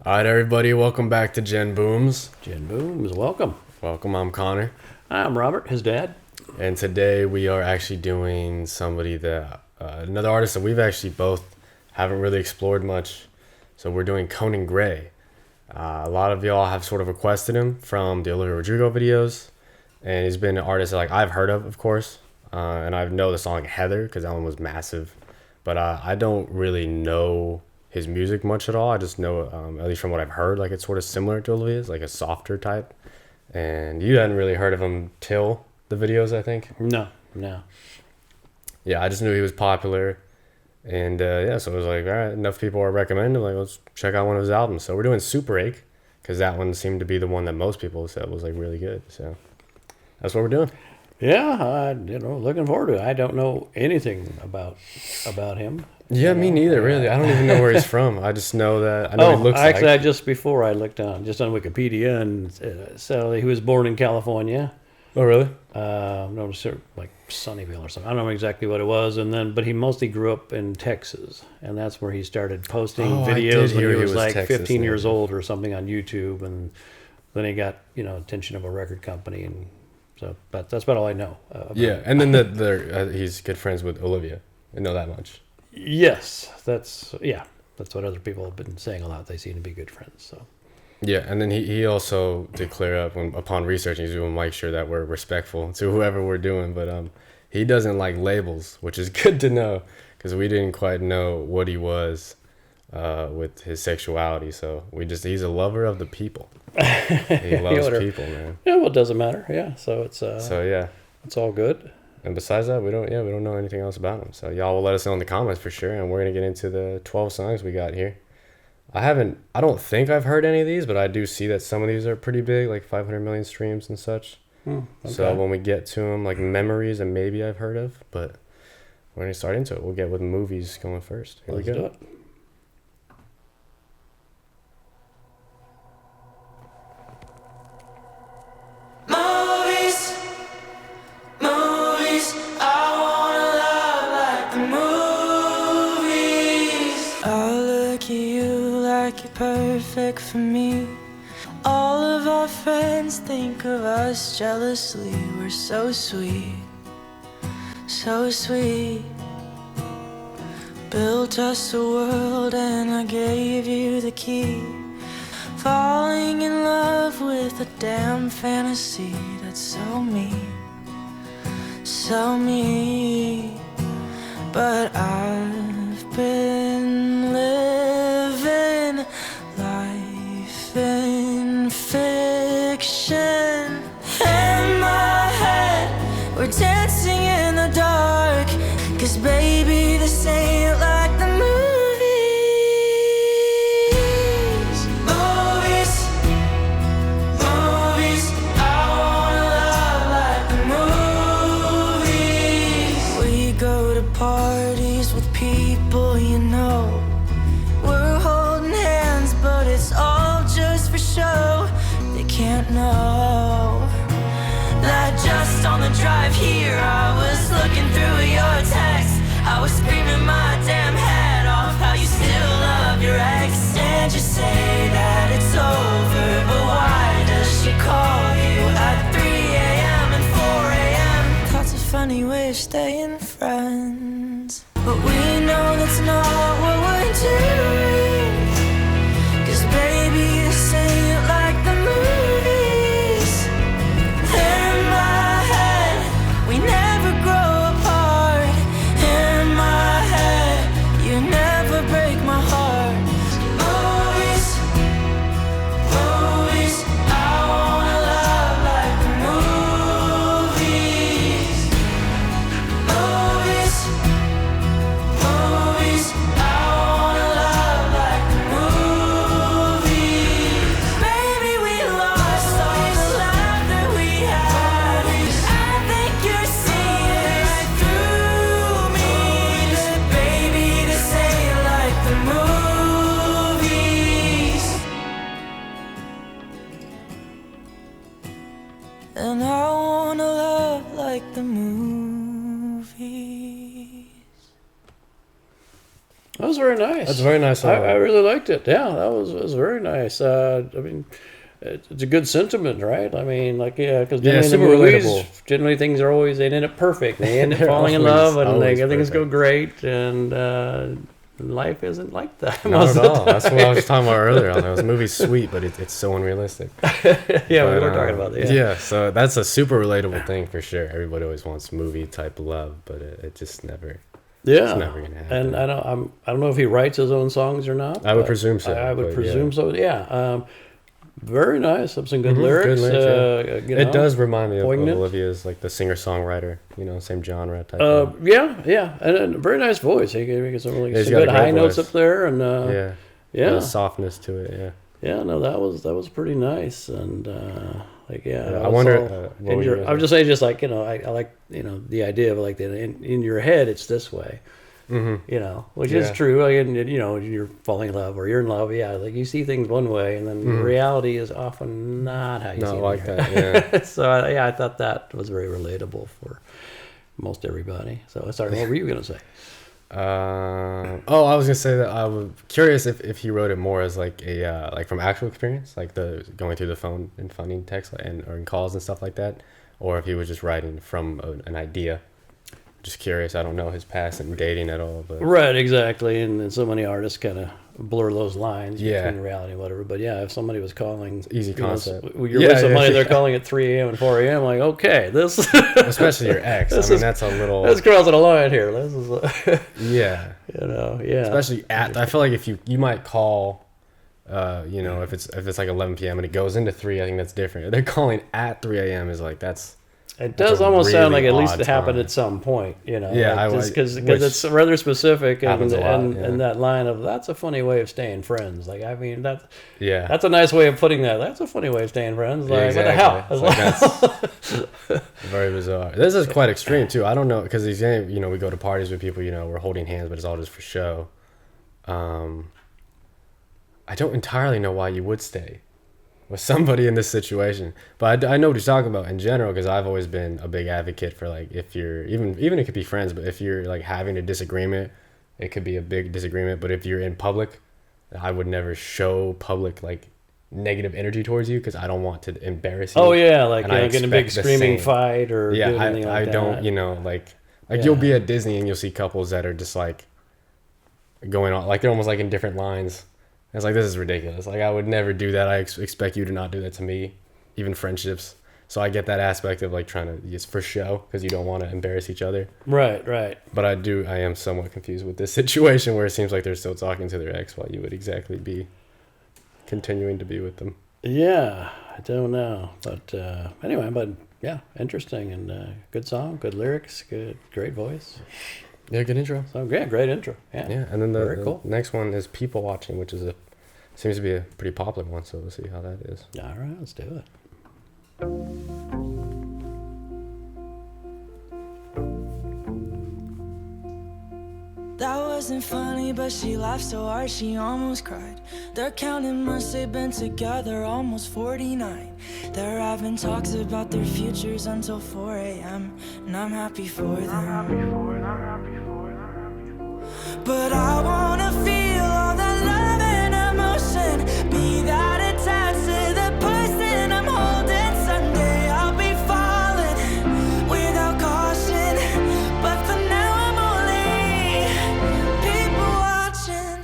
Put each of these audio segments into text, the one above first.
All right, everybody, welcome back to Gen Booms. Gen Booms, welcome. Welcome, I'm Connor. I'm Robert, his dad. And today we are actually doing somebody that, another artist that we've actually both haven't really explored much. So we're doing Conan Gray. A lot of y'all have sort of requested him from the Olivia Rodrigo videos. And he's been an artist that I've heard of course. And I know the song Heather because that one was massive. But I don't really know his music much at all. I just know, at least from what I've heard, it's sort of similar to Olivia's, like a softer type. And you hadn't really heard of him till the videos, I think. No. Yeah, I just knew he was popular. And so it was like, all right, enough people are recommending. Let's check out one of his albums. So we're doing Superache because that one seemed to be the one that most people said was really good. So that's what we're doing. Yeah, looking forward to it. I don't know anything about him. Yeah, me neither, really. I don't even know where he's from. I just know that. I know he looks actually, like. just before I looked on Wikipedia, and so he was born in California. Oh, really? No, like Sunnyvale or something. I don't know exactly what it was, but he mostly grew up in Texas, and that's where he started posting videos when he was like Texas, 15 years old or something on YouTube, and then he got attention of a record company, and so that's about all I know. Yeah, and then he's good friends with Olivia. I know that much. Yes, that's what other people have been saying a lot. They seem to be good friends. So. Yeah, and then he also did clear up upon researching, he's going to make sure that we're respectful to whoever we're doing, but he doesn't like labels, which is good to know because we didn't quite know what he was with his sexuality. So he's a lover of the people. He loves people, man. Yeah, well, it doesn't matter. Yeah, so it's it's all good. And besides that, we don't know anything else about him. So y'all will let us know in the comments for sure, and we're gonna get into the 12 songs we got here. I don't think I've heard any of these, but I do see that some of these are pretty big, like 500 million streams and such. Okay. So when we get to them, like Memories and Maybe I've heard of, but we're gonna start into it. We'll get with movies going first. Here we go. Do it. Perfect for me. All of our friends think of us jealously. We're so sweet, so sweet. Built us a world and I gave you the key. Falling in love with a damn fantasy. That's so me, so me. But I've been living life in fiction. In my head, we're dancing in the dark. 'Cause baby, this ain't like the movies. Movies, I wanna love like the movies. We go to parties with people you know. We're holding hands, but it's all just for show. They can't know that just on the drive here I was looking through your text. I was screaming my damn head off how you still love your ex. And you say that it's over, but why does she call you at 3 a.m. and 4 a.m.? That's a funny way of staying friends, but we know that's not what we're doing. 'Cause baby, this ain't like the movies. In my head, we never grow apart. In my head, you never break my heart. Movies, I wanna love like the movies. was very nice. That's a very nice song. I really liked it. Yeah, that was very nice. I mean, it's a good sentiment, right? I mean, like, yeah, because super relatable. Generally things are always, they end up perfect. They end up falling in love, and things go great, and life isn't like that. Not at all. That's what I was talking about earlier. I was, the movie's sweet, but it's so unrealistic. Yeah, we were talking about that. Yeah, so that's a super relatable thing for sure. Everybody always wants movie type love, but it just never. Yeah, it's never gonna happen. And I don't know if he writes his own songs or not. I would presume so. I would presume so. Yeah. Very nice. Some good lyrics. Good lyrics, it does remind me of Olivia's, like the singer-songwriter, same genre type. Yeah, and a very nice voice. He gets some really some good high notes up there, and a softness to it. Yeah. No, that was pretty nice, and I wonder. I would just say, just like I like the idea of like that in your head it's this way. Mm-hmm. Which is true. Like, and you're falling in love or you're in love. Yeah, like you see things one way, and then reality is often not how you see it. Not like that. Yeah. So I thought that was very relatable for most everybody. So sorry, what were you gonna say? I was gonna say that I was curious if he wrote it more as like a like from actual experience, like the going through the phone and finding text or in calls and stuff like that, or if he was just writing from an idea. Just curious. I don't know his past and dating at all, but right, exactly. And so many artists kind of blur those lines between reality and whatever. But yeah, if somebody was calling, it's easy concept. You're with somebody, they're calling at 3 a.m. and 4 a.m. Like, okay, this especially your ex. That's a little. That's crossing a line here. This is yeah. Especially I feel like if you might call. If it's like 11 p.m. and it goes into 3, I think that's different. If they're calling at 3 a.m. is like that's. It does almost really sound like at least it happened at some point, Yeah, because it's rather specific, and that line of that's a funny way of staying friends. Like, I mean, that's a nice way of putting that. That's a funny way of staying friends. Like, exactly. What the hell? That's very bizarre. This is quite extreme too. I don't know because these games, we go to parties with people, we're holding hands, but it's all just for show. I don't entirely know why you would stay with somebody in this situation, but I know what he's talking about in general, because I've always been a big advocate for, like, if you're even it could be friends, but if you're like having a disagreement, it could be a big disagreement, but if you're in public, I would never show public like negative energy towards you, because I don't want to embarrass you. Oh yeah, like getting a big screaming fight or anything like that. I don't like you'll be at Disney and you'll see couples that are just like going on, like they're almost like in different lines. It's like, this is ridiculous. Like, I would never do that. I expect you to not do that to me, even friendships. So I get that aspect of like trying to, it's for show, because you don't want to embarrass each other. Right. But I am somewhat confused with this situation where it seems like they're still talking to their ex while you would exactly be continuing to be with them. Yeah, I don't know. But anyway, yeah, interesting, and good song, good lyrics, great voice. Yeah, good intro. So great intro. Yeah, and then the next one is People Watching, which seems to be a pretty popular one. So we'll see how that is. All right, let's do it. That wasn't funny, but she laughed so hard she almost cried. They're counting months they've been together, almost 49. They're having talks about their futures until 4 a.m. And I'm happy for them. But I wanna feel all that love and emotion, be that attached to the person I'm holding. Someday I'll be falling without caution, but for now I'm only people watching.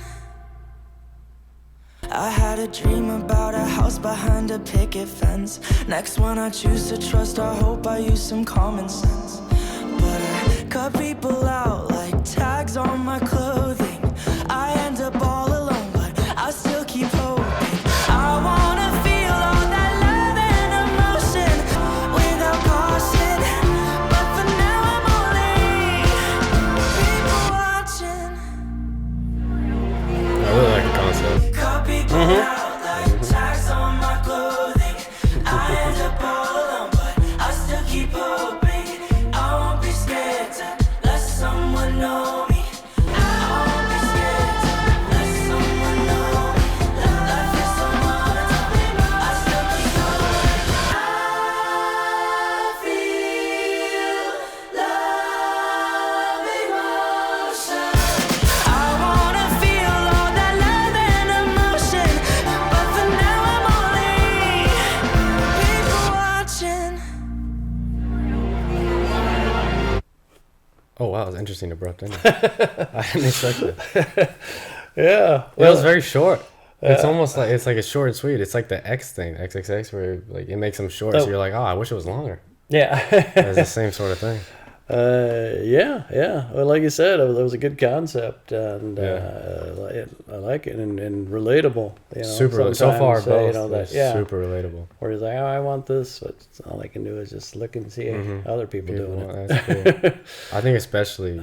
I had a dream about a house behind a picket fence. Next one I choose to trust, I hope I use some common sense. But I cut people out like tags on my clothing. I end up all alone, but I still keep hoping. I wanna feel all that love and emotion without caution, but for now I'm only people watching. I really like the concept. Cut people out like tags on my clothing. I end up all alone, but I still keep hoping. I won't be scared to let someone know me. I won't be scared to let someone know me. wow, it was interesting, abrupt ending. I didn't expect that. Yeah. Well, it was very short. It's almost like it's like a short and sweet. It's like the X thing, XXX, where like it makes them short. So you're like, oh, I wish it was longer. Yeah. It's the same sort of thing. Yeah. Well, like you said, it was a good concept, and I like it and relatable. You know, super. So far, both. You know, that, super relatable. Where he's like, oh, I want this. But all I can do is just look and see other people doing it. That's cool. I think especially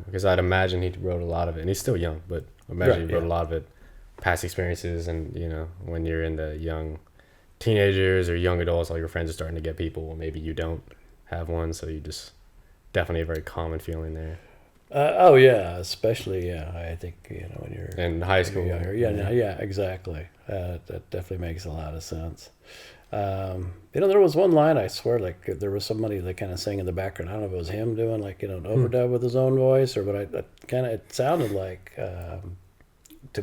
because I'd imagine he wrote a lot of it, and he's still young, but imagine he wrote a lot of it, past experiences, and you know, when you're in the young teenagers or young adults, all your friends are starting to get people. Well, maybe you don't have one, so you just definitely a very common feeling there. Especially I think when you're in high school. Exactly. That definitely makes a lot of sense. There was one line I swear, like there was somebody that kind of sang in the background. I don't know if it was him doing like an overdub with his own voice or what. It sounded like to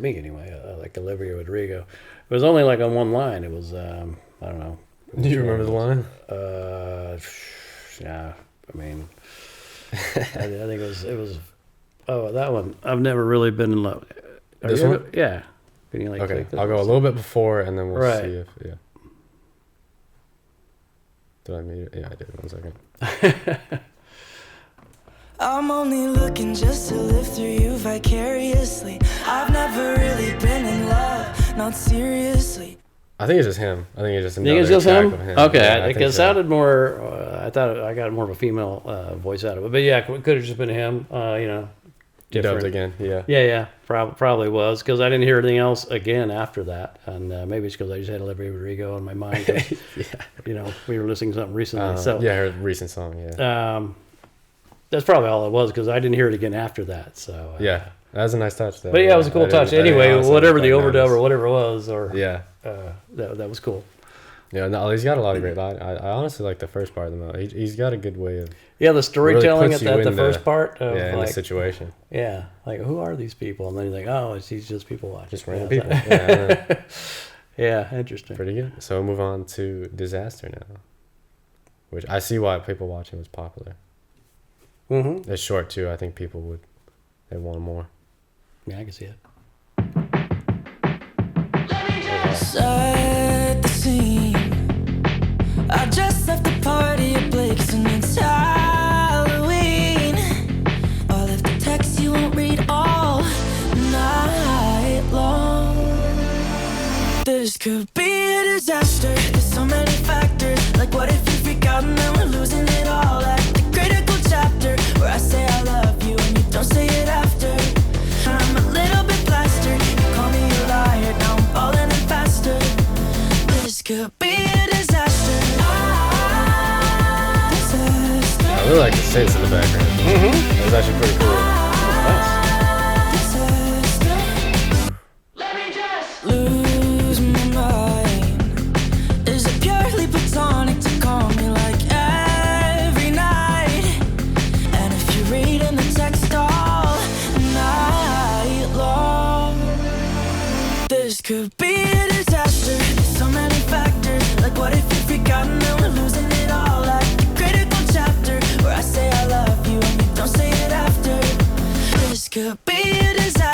me anyway, like Olivia Rodrigo. It was only like on one line. It was I don't know. Do you remember the line? Yeah. I mean, I think it was. Oh, that one. I've never really been in love. This one? Yeah. Can you okay, I'll go a little bit before, and then we'll see if Did I mute it? Yeah, I did. 1 second. I'm only looking just to live through you vicariously. I've never really been in love, not seriously. I think it's just him. I think it's just another think it's just track him? of him. Okay, Yeah, it sounded more. I thought I got more of a female voice out of it, but yeah, it could have just been him. Dubbed again. Yeah. Yeah. Probably was because I didn't hear anything else again after that, and maybe it's because I just had Olivia Rodrigo in my mind. Yeah. We were listening to something recently. her recent song. Yeah. That's probably all it was because I didn't hear it again after that. So yeah, that was a nice touch. Though. But yeah, it was a cool touch. Anyway, whatever the overdub or whatever it was, or that was cool. Yeah, no, he's got a lot of great lines. I honestly like the first part of the movie. He's got a good way of the storytelling really at the first part of in like the situation. Yeah, like who are these people? And then you're like, oh, he's just people watching. Just random people. Yeah, yeah, interesting. Pretty good. So we'll move on to Disaster now, which I see why people watching was popular. Mm-hmm. It's short too. I think people they want more. Yeah, I can see it. Set the scene. I just left the party at Blake's and it's Halloween. I left the text you won't read all night long. This could be a disaster. There's so many factors. Like what if you freak out and then we're losing it all? At the critical chapter where I say I love you and you don't say it after. I'm a little bit plastered. You call me a liar. Now I'm falling in faster. This could be a disaster. I really like the synths in the background. It was actually pretty cool. Let me just lose my mind. Is it purely platonic to call me like every night? And if you're reading the text all night long, this could be a disaster. There's so many factors. Like what if you freak out and then we're losing it all? Like the critical chapter where I say I love you and you don't say it after. This could be a disaster.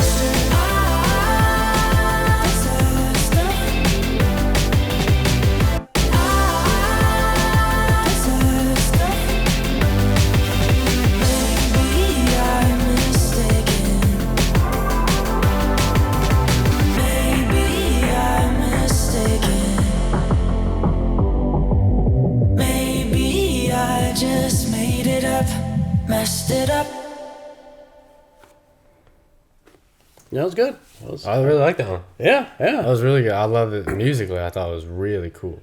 Messed it up. That was good. I really like that one. Yeah. That was really good. I love it musically. I thought it was really cool.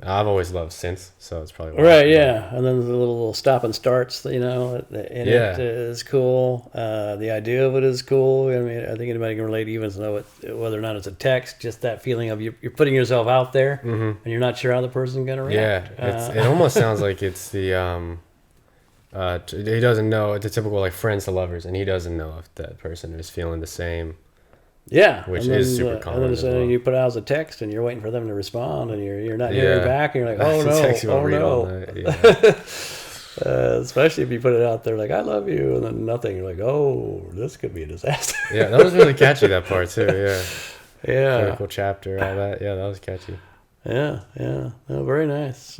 I've always loved synths, so it's probably right. Yeah, and then the little stop and starts. It is cool. The idea of it is cool. I mean, I think anybody can relate, even though whether or not it's a text. Just that feeling of you're putting yourself out there, and you're not sure how the person's gonna react. Yeah, it almost sounds like it's the. He doesn't know. It's a typical like friends to lovers, and he doesn't know if that person is feeling the same. Yeah, which is super common. And then you put out as a text, and you're waiting for them to respond, and you're not hearing back, and you're like, oh no. Especially if you put it out there like, I love you, and then nothing. You're like, oh, this could be a disaster. Yeah, that was really catchy, that part too. Yeah. Yeah. Critical chapter, all that. Yeah, that was catchy. Yeah. No, very nice.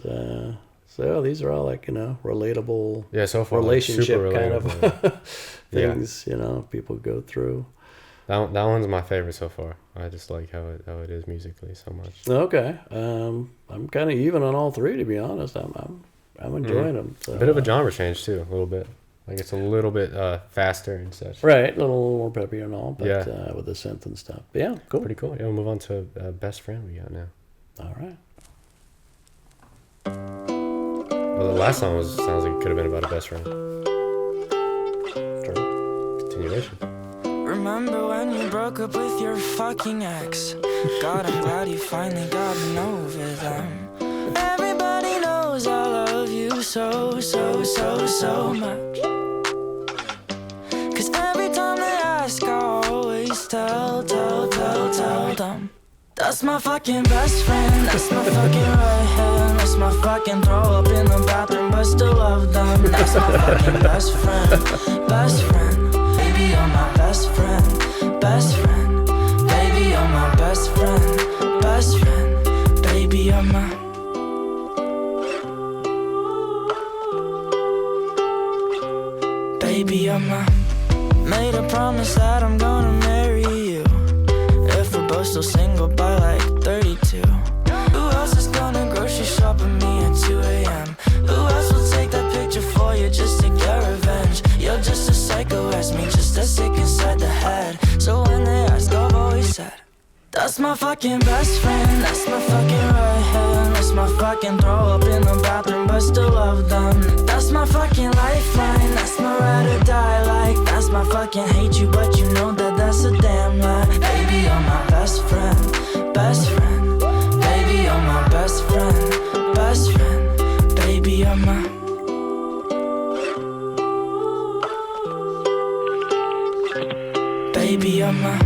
So these are all like, relatable, so far, relationship like, kind of things, people go through. That one's my favorite so far. I just like how it is musically so much. Okay. I'm kind of even on all three, to be honest. I'm enjoying them. So. A bit of a genre change too, a little bit. Like it's a little bit faster and such. Right, a little more peppy and all, but with the synth and stuff. But yeah, cool. Pretty cool. Yeah, we'll move on to Best Friend we got now. All right. Well, the last song sounds like it could have been about a best friend. True. Continuation. Remember when you broke up with your fucking ex? God, I'm glad you finally gotten over them. Everybody knows I love you so much. Cause every time they ask, I always tell them. That's my fucking best friend, that's my fucking right hand. That's my fucking throw up in the bathroom, but still love them. That's my fucking best friend. Baby, you're my best friend. Baby, you're my best friend. Baby, you're my. Baby, you're my. Made a promise that I'm gonna marry you if we're both still single by like 32. Who else is gonna grocery shop with me at 2 a.m.? Who else will take that picture for you just to get revenge? You're just a psycho as me, just as sick inside the head. So when they ask, I've always said, that's my fucking best friend. That's my fucking right hand. That's my fucking throw up in the bathroom, but still love them. That's my fucking lifeline. That's my ride or die. Like that's my fucking hate you, but you know that that's a damn lie. Baby, you're my best friend. Baby, you're my best friend. Baby, you're my. Baby, you're my.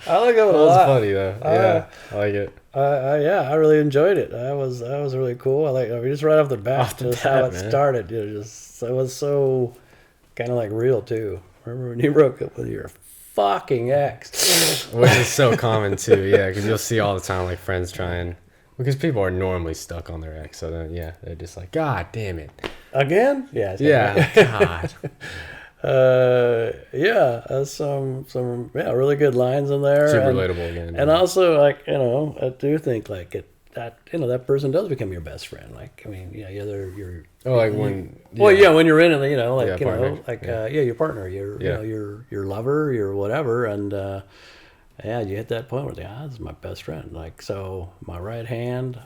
I like it a lot. That was funny though. Yeah, I like it. I really enjoyed it. That was really cool. Just right off the bat, how it started. It was so kind of like real too. Remember when you broke up with your fucking ex? Which is so common too. Yeah, because you'll see all the time like friends trying, because people are normally stuck on their ex. So then they're just like, God damn it, again. Yeah. God. Some really good lines in there. Super relatable again. And also, like, I do think like that person does become your best friend. Like, I mean, you're. Oh, like when. Well, when you're in it, your partner, your lover, your whatever, and you hit that point where this is my best friend. Like, so my right hand.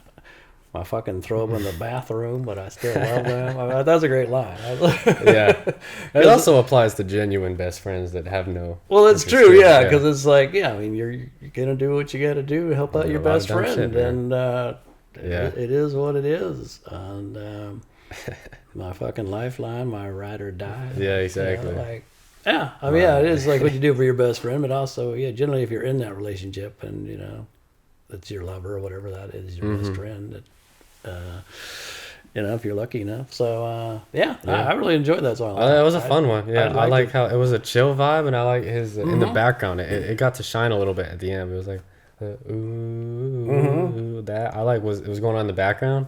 I fucking throw them in the bathroom, but I still love them. That's a great line. Yeah. It also applies to genuine best friends that have no. Well, it's true, because it's like, I mean, you're gonna do what you got to do to help out your best friend, and it is what it is. And my fucking lifeline, my ride or die. Yeah, exactly. It is like what you do for your best friend, but also, generally if you're in that relationship and that's your lover or whatever that is, your best friend. If you're lucky enough. So, I really enjoyed that song. It was a fun one. Yeah, I like how it was a chill vibe, and I like his in the background. It got to shine a little bit at the end. It was like, that I like it was going on in the background.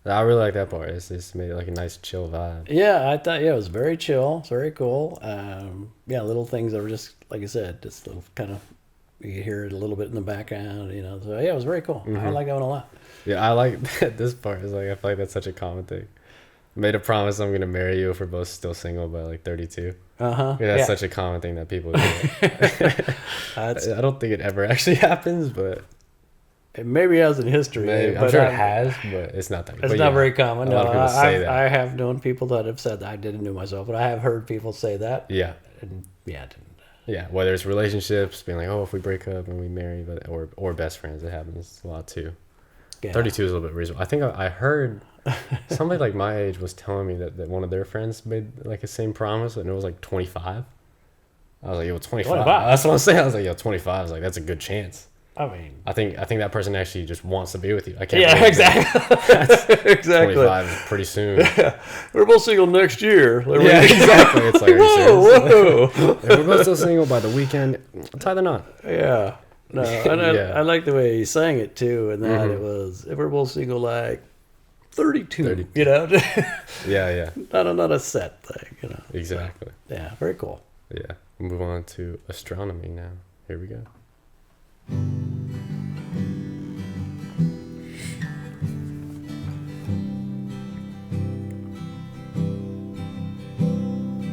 I really like that part. It's just made it like a nice chill vibe. Yeah, I thought it was very chill. It's very cool. Little things that were just like I said, just little kind of. You could hear it a little bit in the background, So it was very cool. I like that one a lot. Yeah, I like this part. Is like I feel like that's such a common thing. Made a promise I'm gonna marry you if we're both still single by like 32. That's such a common thing that people do. I don't think it ever actually happens, but it maybe has in history. I'm sure it has, but it's not that. It's not very common. A lot of people say that. I have known people that have said that. I didn't know myself, but I have heard people say that. Yeah. And it didn't. Yeah, whether it's relationships, being like, if we break up and we marry, or best friends, it happens a lot too. Yeah. 32 is a little bit reasonable. I think I heard somebody like my age was telling me that one of their friends made like the same promise, and it was like 25. I was like, yo, 25. That's what I'm saying. I was like, yo, 25. I was like, that's a good chance. I mean, I think that person actually just wants to be with you. I can't. Yeah, exactly. Exactly. 25 is pretty soon. Yeah. We're both single next year. Yeah, exactly. It's like, are you serious? Whoa. If we're both still single by the weekend, tie the knot. Yeah. No, and I like the way he sang it too, and that it was, if we're both single, like 32. You know? Yeah. Not a set thing, you know. Exactly. Yeah, very cool. Yeah. We'll move on to astronomy now. Here we go.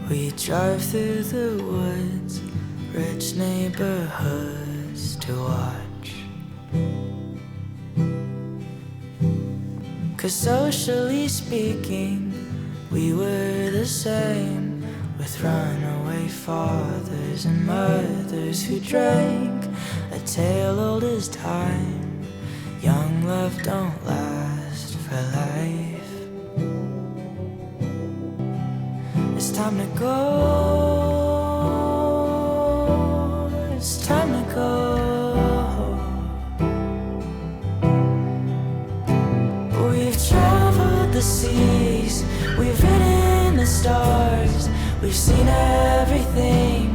We drive through the woods, rich neighborhoods to watch. 'Cause socially speaking, we were the same, with runaway fathers and mothers who drank a tale old as time. Young love don't last for life. It's time to go. It's time to go. We've traveled the seas, we've ridden the stars, we've seen everything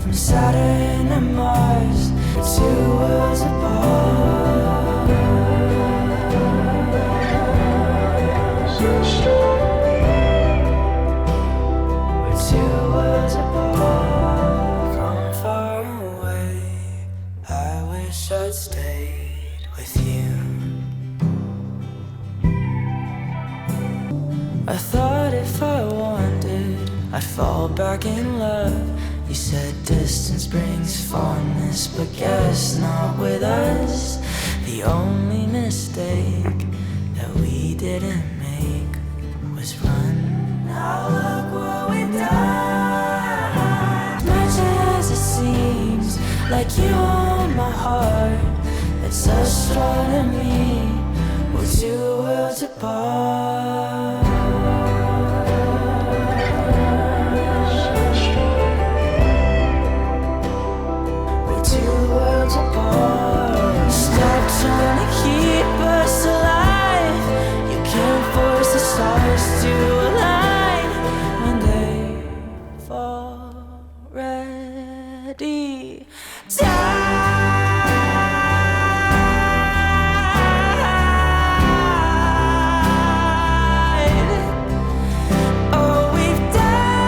from Saturn to Mars, 2 worlds apart. We're 2 worlds apart. From far away, I wish I'd stayed with you. I thought if I wanted, I'd fall back in love. You said distance brings fondness, but guess not with us. The only mistake that we didn't make was run. Now look what we've done. Much as it seems like you own my heart, it's astronomy. We're 2 worlds apart. Stop trying to keep us alive. You can't force the stars to align when they've already died. Oh, we've died.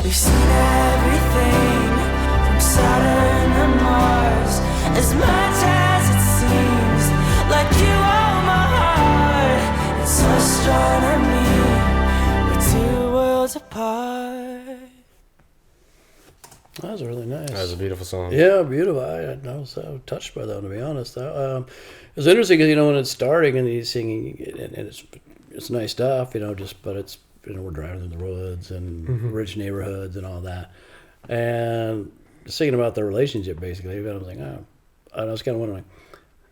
We've seen everything from Saturn to Mars. As much as it seems like you own my heart, it's astronomy. We're 2 worlds apart. That was really nice. That was a beautiful song. Yeah, beautiful. I was so touched by that, to be honest. It's interesting because, when it's starting and he's singing, and it's nice stuff, but it's, we're driving through the woods and rich neighborhoods and all that. And singing about their relationship, basically. I was like, oh. And I was kind of wondering,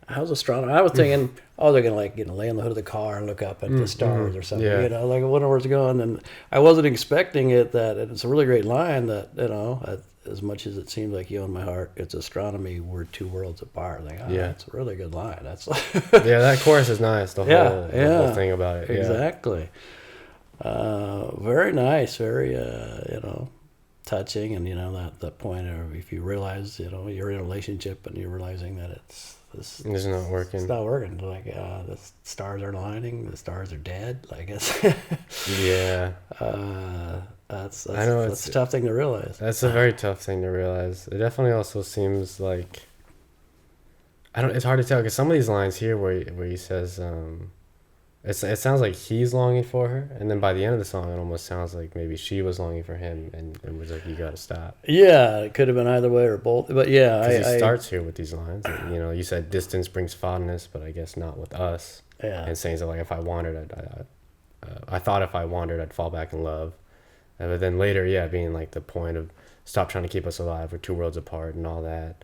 how's astronomy? I was thinking, they're going to, lay on the hood of the car and look up at the stars or something. Yeah. I wonder where it's going. And I wasn't expecting it, and it's a really great line that, as much as it seems like you own my heart, it's astronomy, we're 2 worlds apart. That's a really good line. That's Yeah, that chorus is nice. The whole thing about it. Exactly. Very nice, very, touching. And, that point of, if you realize, you're in a relationship and you're realizing that it's not working. It's not working. The stars are aligning, the stars are dead. I guess. Yeah. That's a tough thing to realize. That's a very tough thing to realize. It definitely also seems like, it's hard to tell, because some of these lines here where he says, it sounds like he's longing for her, and then by the end of the song, it almost sounds like maybe she was longing for him, and was like, "You gotta stop." Yeah, it could have been either way or both, but yeah, he starts here with these lines. You said distance brings fondness, but I guess not with us. Yeah, and saying that, like, if I wandered, I thought if I wandered, I'd fall back in love, but then later, being like the point of stop trying to keep us alive, we're 2 worlds apart, and all that.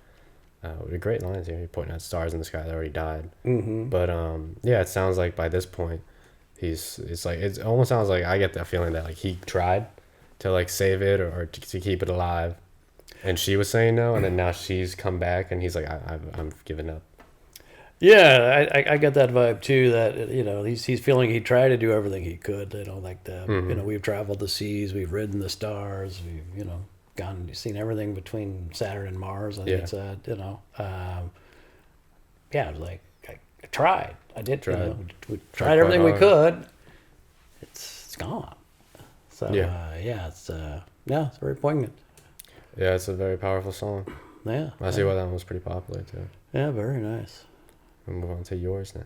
great lines here. You're pointing out stars in the sky that already died. But yeah, it sounds like by this point, it almost sounds like I get that feeling that like he tried to like save it or to keep it alive, and she was saying no, and then now she's come back, and he's like, I'm giving up. Yeah, I got that vibe too. That he's feeling he tried to do everything he could. Like the we've traveled the seas, we've ridden the stars, we've seen everything between Saturn and Mars. I think it said I was like I tried. I did try. We tried everything we could. It's gone. So it's very poignant. Yeah, it's a very powerful song. Yeah, I see why that one was pretty popular too. Yeah, very nice. We'll move on to yours now.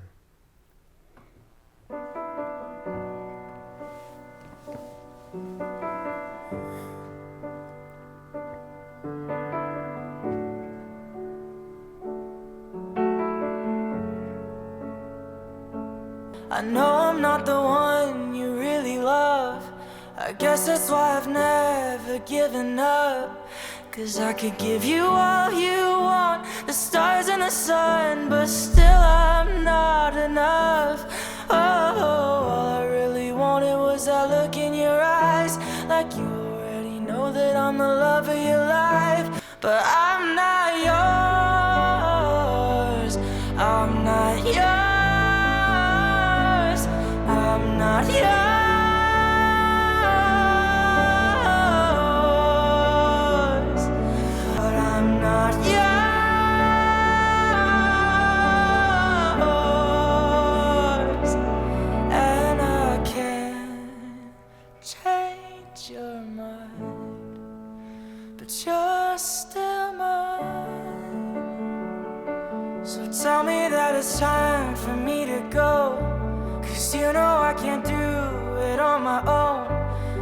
I know I'm not the one you really love. I guess that's why I've never given up. 'Cause I could give you all you want, the stars and the sun, but still I'm not enough. Oh, all I really wanted was that look in your eyes, like you already know that I'm the love of your life. But I'm not yours, I'm not yours, I'm not yours. You're still mine. So tell me that it's time for me to go, 'cause you know I can't do it on my own.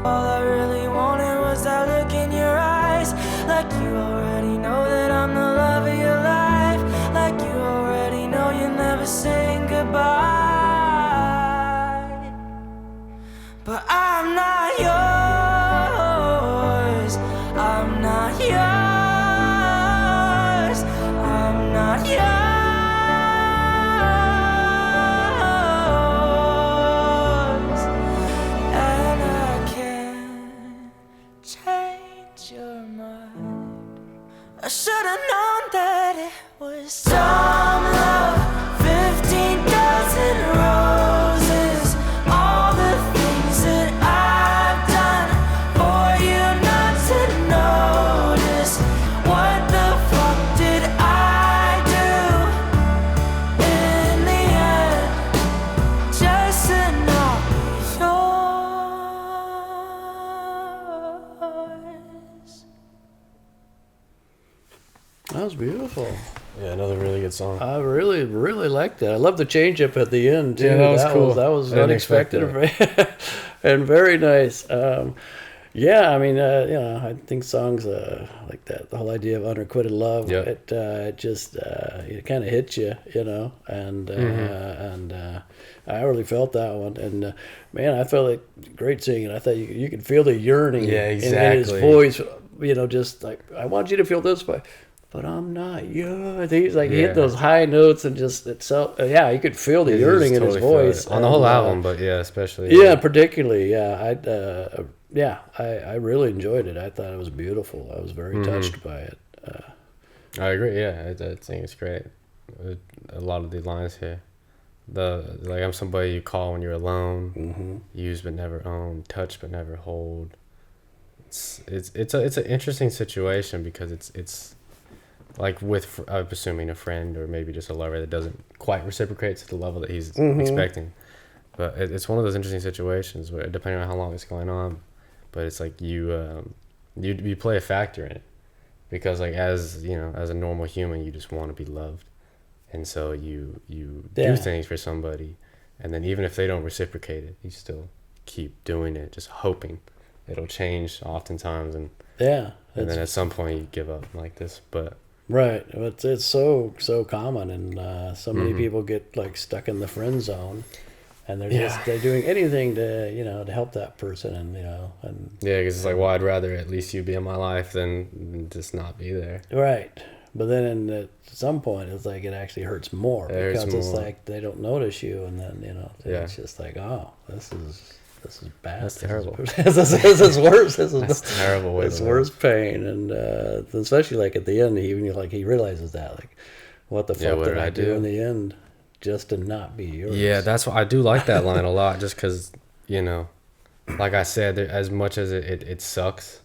All I really wanted was that look in your eyes, like you already know that I'm the love of your life, like you already know you're never saying goodbye. But I'm not yours, I'm not yours, I'm not yours, and I can't change your mind. I should've known that it was dumb love, 15,000 roses, all the things that I've done for you not to notice. What the fuck did I do in the end, just to not be yours? That was beautiful. Yeah, another really good song. I really, really liked it. I love the change up at the end too. Yeah, that was cool. That was I didn't unexpected expect and very nice. Yeah, I mean, I think songs like that, the whole idea of unrequited love, it just it kind of hits you, and I really felt that one. And man, I felt like great singing. I thought you could feel the yearning in his voice, just like, I want you to feel this way. But I'm not yours. He's like, he hit those high notes and just itself. You could feel the yearning in his voice on the whole album, but especially. Yeah, particularly. I really enjoyed it. I thought it was beautiful. I was very touched by it. I agree. Yeah, I think it's great. A lot of the lines here, I'm somebody you call when you're alone, use but never own, touch but never hold. It's an interesting situation because it's. Like with, I'm assuming, a friend or maybe just a lover that doesn't quite reciprocate to the level that he's expecting. But it's one of those interesting situations where, depending on how long it's going on, but it's like you play a factor in it, because like as a normal human, you just want to be loved, and so you do things for somebody, and then even if they don't reciprocate it, you still keep doing it, just hoping it'll change oftentimes, and then at some point you give up like this, but. Right, it's so common, and so many people get like stuck in the friend zone, and they're doing anything to to help that person, and because it's like, well, I'd rather at least you be in my life than just not be there. Right, But then at some point, it's like it actually hurts more because it's like they don't notice you, and then it's just like, oh, this is bad. That's terrible. This is worse. That's terrible. It's worse pain, and especially like at the end, he realizes that like, what the fuck did I do in the end just to not be yours? Yeah, that's why I do like that line a lot, just because like I said, as much as it sucks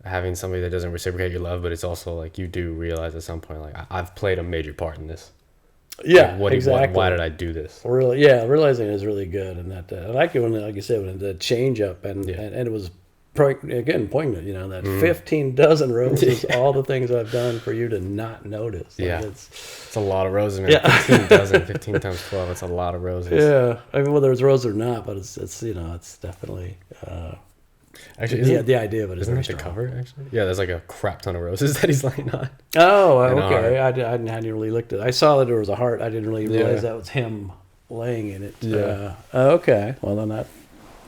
having somebody that doesn't reciprocate your love, but it's also like you do realize at some point, like I've played a major part in this. Yeah, like, exactly. Why did I do this? Really, yeah, realizing it is really good, and that I like it when, like you said, when the change up and it was again poignant. That 15 dozen roses, all the things I've done for you to not notice. Like, it's a lot of roses, man. Yeah. 15 dozen, 15 times 12. It's a lot of roses. Yeah, I mean whether it's roses or not, but it's it's definitely. Actually, the idea of it is isn't that the cover? Actually, yeah. There's like a crap ton of roses that he's laying on. Oh, okay. I hadn't really looked at it. I saw that there was a heart. I didn't really realize that was him laying in it. Yeah. Okay. Well, then that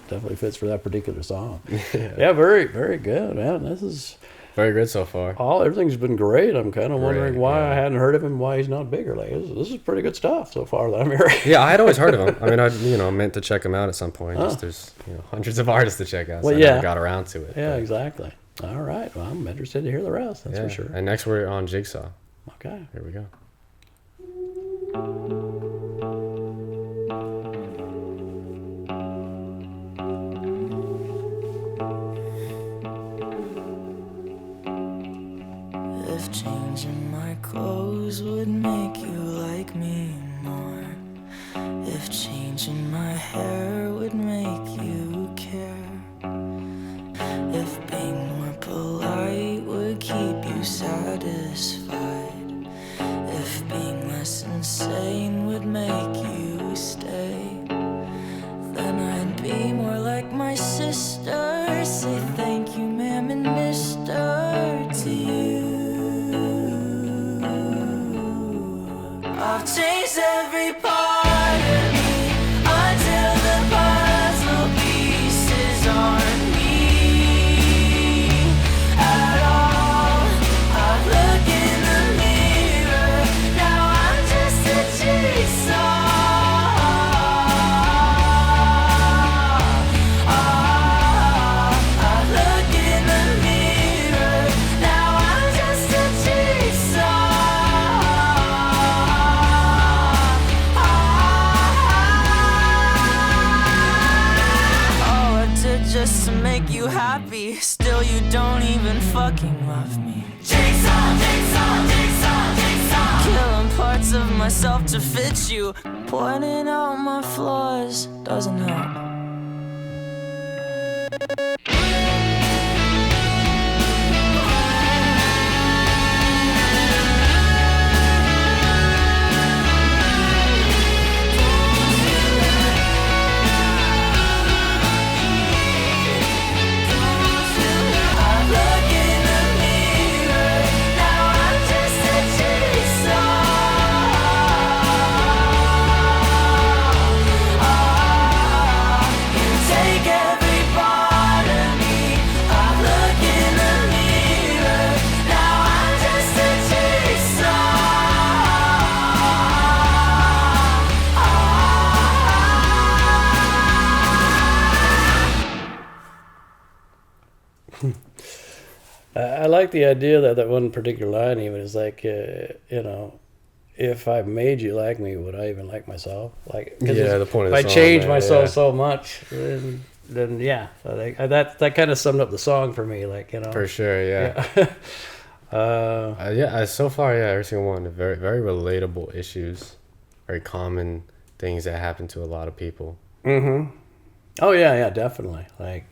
definitely fits for that particular song. Yeah. Very, very good, man. This is very good so far. Everything's been great. I'm kind of wondering why I hadn't heard of him. Why he's not bigger? Like this is pretty good stuff so far that I'm hearing. Yeah, I had always heard of him. I mean, I meant to check him out at some point. Just there's hundreds of artists to check out. So I never got around to it. Yeah, exactly. All right. Well, I'm interested to hear the rest. That's for sure. And next we're on Jigsaw. Okay. Here we go. If changing my clothes would make you like me more, if changing my hair would make you care, if being more polite would keep you satisfied, if being less insane would make you stay, then I'd be more like my sister. Say thank you, ma'am and mister, to you. I've changed every part of me until the puzzle pieces aren't me at all. I look in the mirror, now I'm just a jigsaw. I look in the mirror, now I'm just a jigsaw. Just to make you happy, still you don't even fucking love me. Jigsaw, jigsaw, jigsaw, jigsaw. Killing parts of myself to fit you. Pointing out my flaws doesn't help. I like the idea that one particular line even is like, if I made you like me, would I even like myself? Like, the point of the if song, I change myself so much, then that kind of summed up the song for me. Like, for sure, yeah. So far, every single one, very, very relatable issues, very common things that happen to a lot of people. Mm-hmm. Oh yeah, definitely. Like,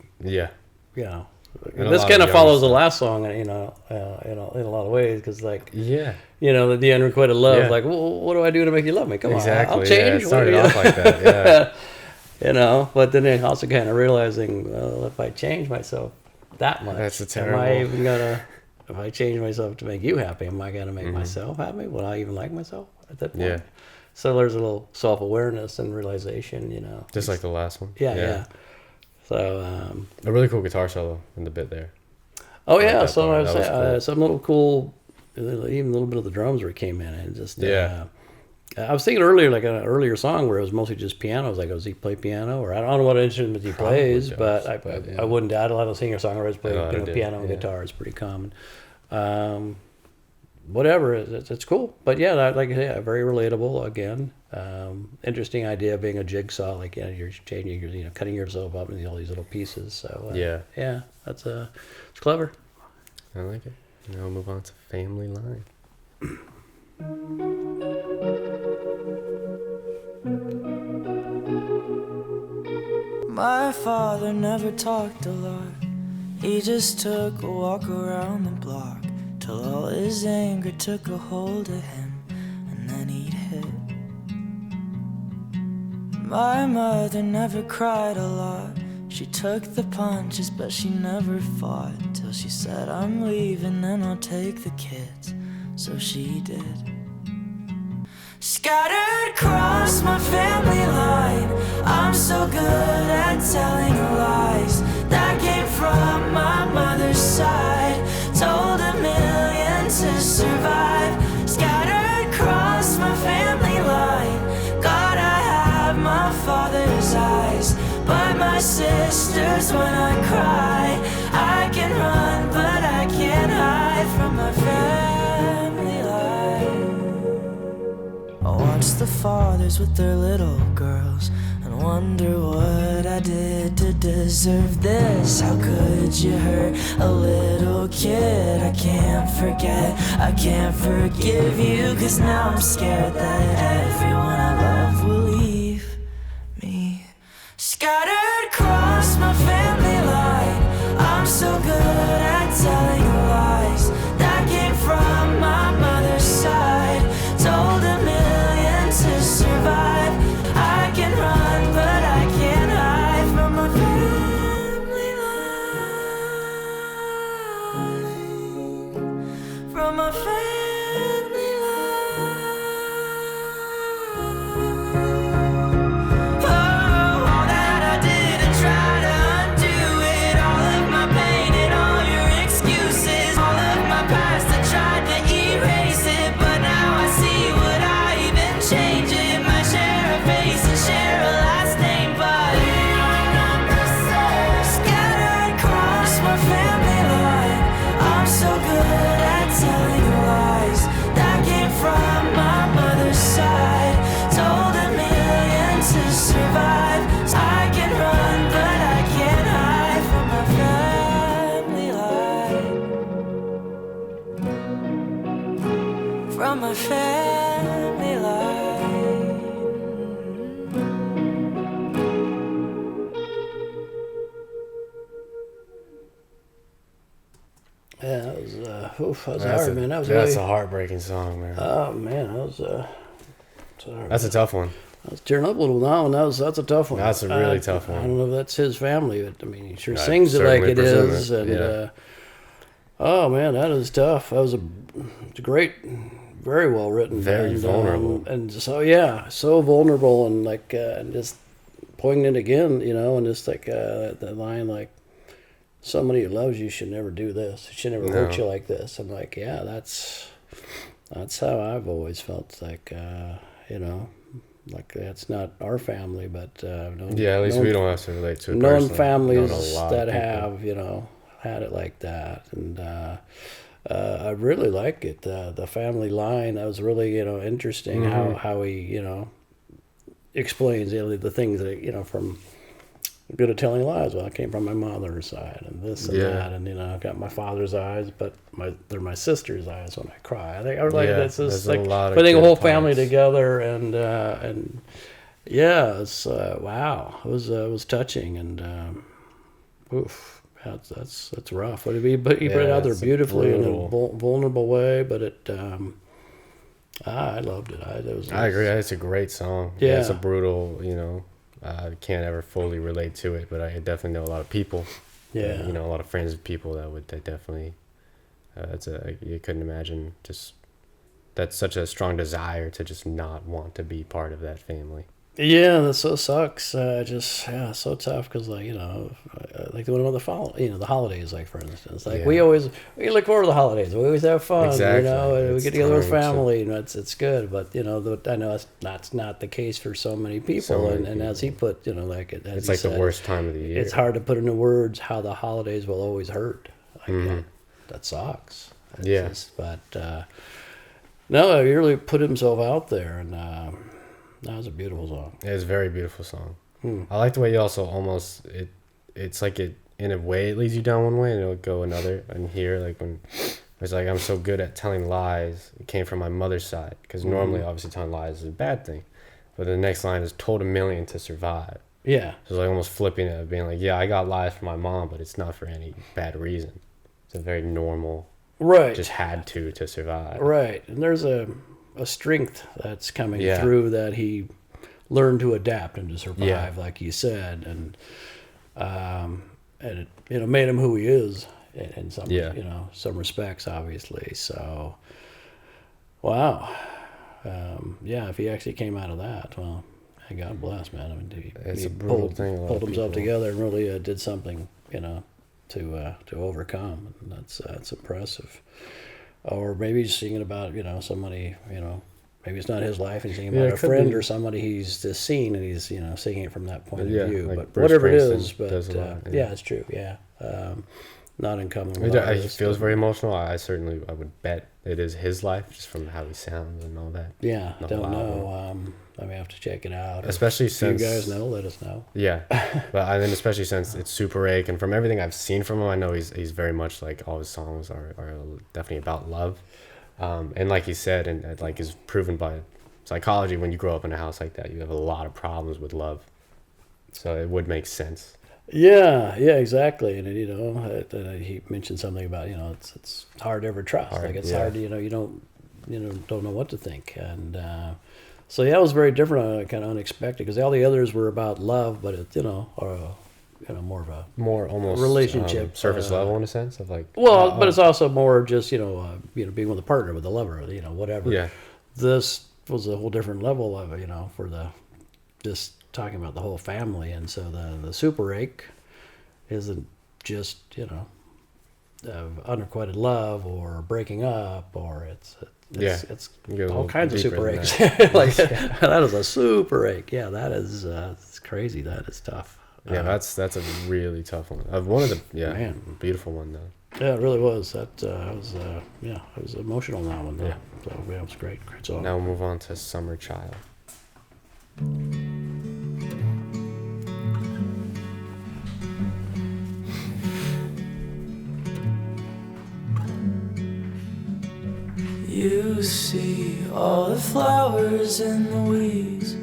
and this kind of follows the last song, in a lot of ways, because the unrequited love, like, well, what do I do to make you love me? Come on, I'll change. It started off like that, but then it also kind of realizing, well, if I change myself that much, that's a terrible. Am I even gonna? If I change myself to make you happy, am I gonna make myself happy? Will I even like myself at that point? Yeah. So there's a little self-awareness and realization, just like the last one. Yeah. So a really cool guitar solo in the bit there. Oh yeah, so I was some little cool, even a little bit of the drums where he came in and just I was thinking earlier, like an earlier song where it was mostly just piano. I was like, does he play piano? Or I don't know what instrument he plays, but I wouldn't doubt a lot of singer-songwriters play piano and guitar. It's pretty common. Whatever, it's cool. But yeah, like I say, very relatable again. Interesting idea of being a jigsaw, like you're changing, cutting yourself up into all these little pieces. So yeah, it's clever. I like it. Now we'll move on to Family Line. My father never talked a lot. He just took a walk around the block till all his anger took a hold of him, and then he'd hit. My mother never cried a lot. She took the punches, but she never fought, till she said, I'm leaving and I'll take the kids. So she did. Scattered across my family line, I'm so good at telling lies. That came from my mother's side. Told a million to survive. Scattered across my family line. God, I have my father's eyes, but my sisters when I cry. I can run, but I can't hide from my family life. I watch the fathers with their little girls and wonder what I did to deserve this. How could you hurt a little kid? I can't forget, I can't forgive you, 'cause now I'm scared that everyone I love will leave me. Scattered across my family line, I'm so good at telling lies. That came from my mother's side. Told a million to survive. I can run, but I can't hide from my family line. From my family line. From my family line. Yeah, that was hard, man. That's a heartbreaking song, man. Oh man, that was sorry. That's a tough one. I was tearing up a little now, and that's a tough one. That's a really tough one. I don't know if that's his family, but I mean, he sure sings it like it is, and oh man, that is tough. That was a great. Very well written, very vulnerable, and so so vulnerable, and like and just poignant again, and just like the line like, somebody who loves you should never do this, should never hurt you like this. I'm like, yeah, that's how I've always felt, like like that's not our family, but at least we don't have to relate to it. Known families that have had it like that, and. I really like it. The family line, that was really, interesting. Mm-hmm. How he, explains the things that, from good at telling lies. Well, I came from my mother's side, and this and that, and I got my father's eyes, but they're my sister's eyes when I cry. I think I was like, that's just like putting a whole family together, and it's wow, it was touching, and oof. That's rough. But he put it out there beautifully in a vulnerable way. But it, I loved it. I agree. It's a great song. Yeah, it's a brutal. I can't ever fully relate to it, but I definitely know a lot of people. Yeah, a lot of friends of people that definitely. You couldn't imagine just. That's such a strong desire to just not want to be part of that family. Yeah, that so sucks. So tough because like like the one about the holidays, like for instance, like we look forward to the holidays. We always have fun, exactly. And we get together with family, and it's good. But I know that's not the case for so many people. And as he put, like it's like the worst time of the year. It's hard to put into words how the holidays will always hurt. Like that sucks. But no, he really put himself out there, and that was a beautiful song. It's a very beautiful song. I like the way you also almost it's like it in a way it leads you down one way and it'll go another. And here, like when it's like I'm so good at telling lies, it came from my mother's side, because normally obviously telling lies is a bad thing, but the next line is told a million to survive. Yeah, so it's like almost flipping it, being like, I got lies from my mom, but it's not for any bad reason. It's a very normal, just had to survive. Right, and there's a strength that's coming through that he learned to adapt and to survive, like you said, and it made him who he is in some some respects, obviously. So, wow, if he actually came out of that, well, God bless, man. I mean, it's he a brutal thing. Pulled himself together and really did something, to overcome. And that's impressive. Or maybe he's singing about somebody, maybe it's not his life. He's singing about a friend or somebody he's just seen, and he's singing it from that point of view. Like but Bruce whatever Springsteen it is, but it's true. Not uncommon. He feels very emotional. I would bet it is his life, just from how he sounds and all that. Yeah, don't know. I may have to check it out. Especially since you guys know, let us know. Yeah, but then especially since it's Superache, and from everything I've seen from him, I know he's very much like all his songs are definitely about love, and like he said, and like is proven by psychology, when you grow up in a house like that, you have a lot of problems with love, so it would make sense. Yeah, exactly. And he mentioned something about it's hard to ever trust. Like it's hard to you don't know what to think. And so it was very different, kind of unexpected, because all the others were about love, but it more of a almost relationship, surface level in a sense of like. Well, but it's also more just being with a partner, with a lover, whatever. Yeah. This was a whole different level of for just talking about the whole family, and so the Superache isn't just unrequited love or breaking up, or it's all kinds of Superaches. Like that is a Superache. Yeah, that is it's crazy. That is tough. Yeah, that's a really tough one. One of the beautiful one though. Yeah, it really was. It was emotional, that one. Yeah, so it was great song. Now we'll move on to Summer Child. You see all the flowers in the weeds.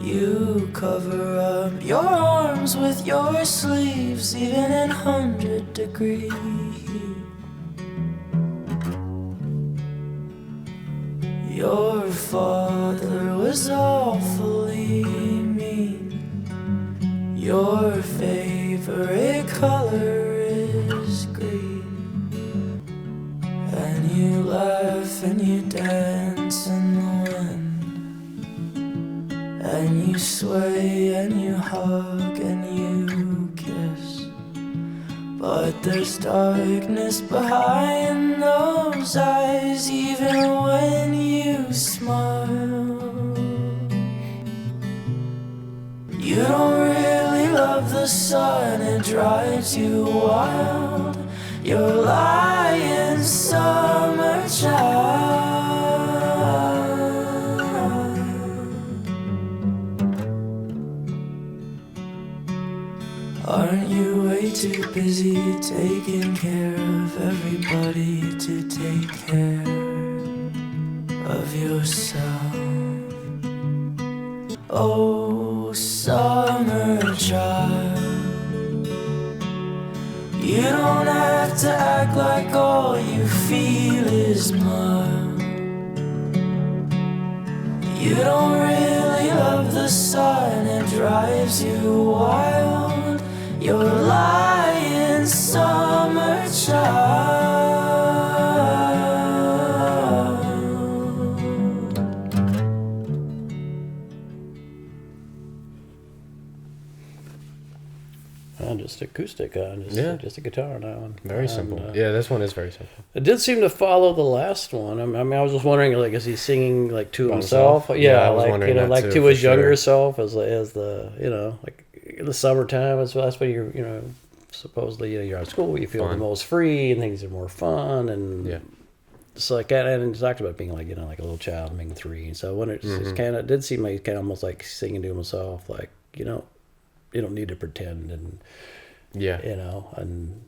You cover up your arms with your sleeves, even in 100-degree heat. Your father was awfully mean. Your favorite color is green. And you laugh and you dance in the wind, and you sway and you hug and you kiss. But there's darkness behind those eyes, even when you smile. You don't really love the sun, it drives you wild. You're lying, summer child. Aren't you way too busy taking care of everybody to take care of yourself? Oh, summer child. You don't have to act like all you feel is mild. You don't really love the sun, it drives you wild. You're lying, summer child. just acoustic, just a guitar now. Very simple. Yeah, this one is very simple. It did seem to follow the last one. I mean, I was just wondering, like, is he singing like to himself? Yeah, I was wondering that like too, to his for younger sure. self, as the like in the summertime. That's when you're supposedly you're out of school, you feel the most free and things are more fun and Yeah. So like, and he talked about being like like a little child being 3. So when it's kind of, it did seem like kind of almost like singing to himself, like you don't need to pretend, and and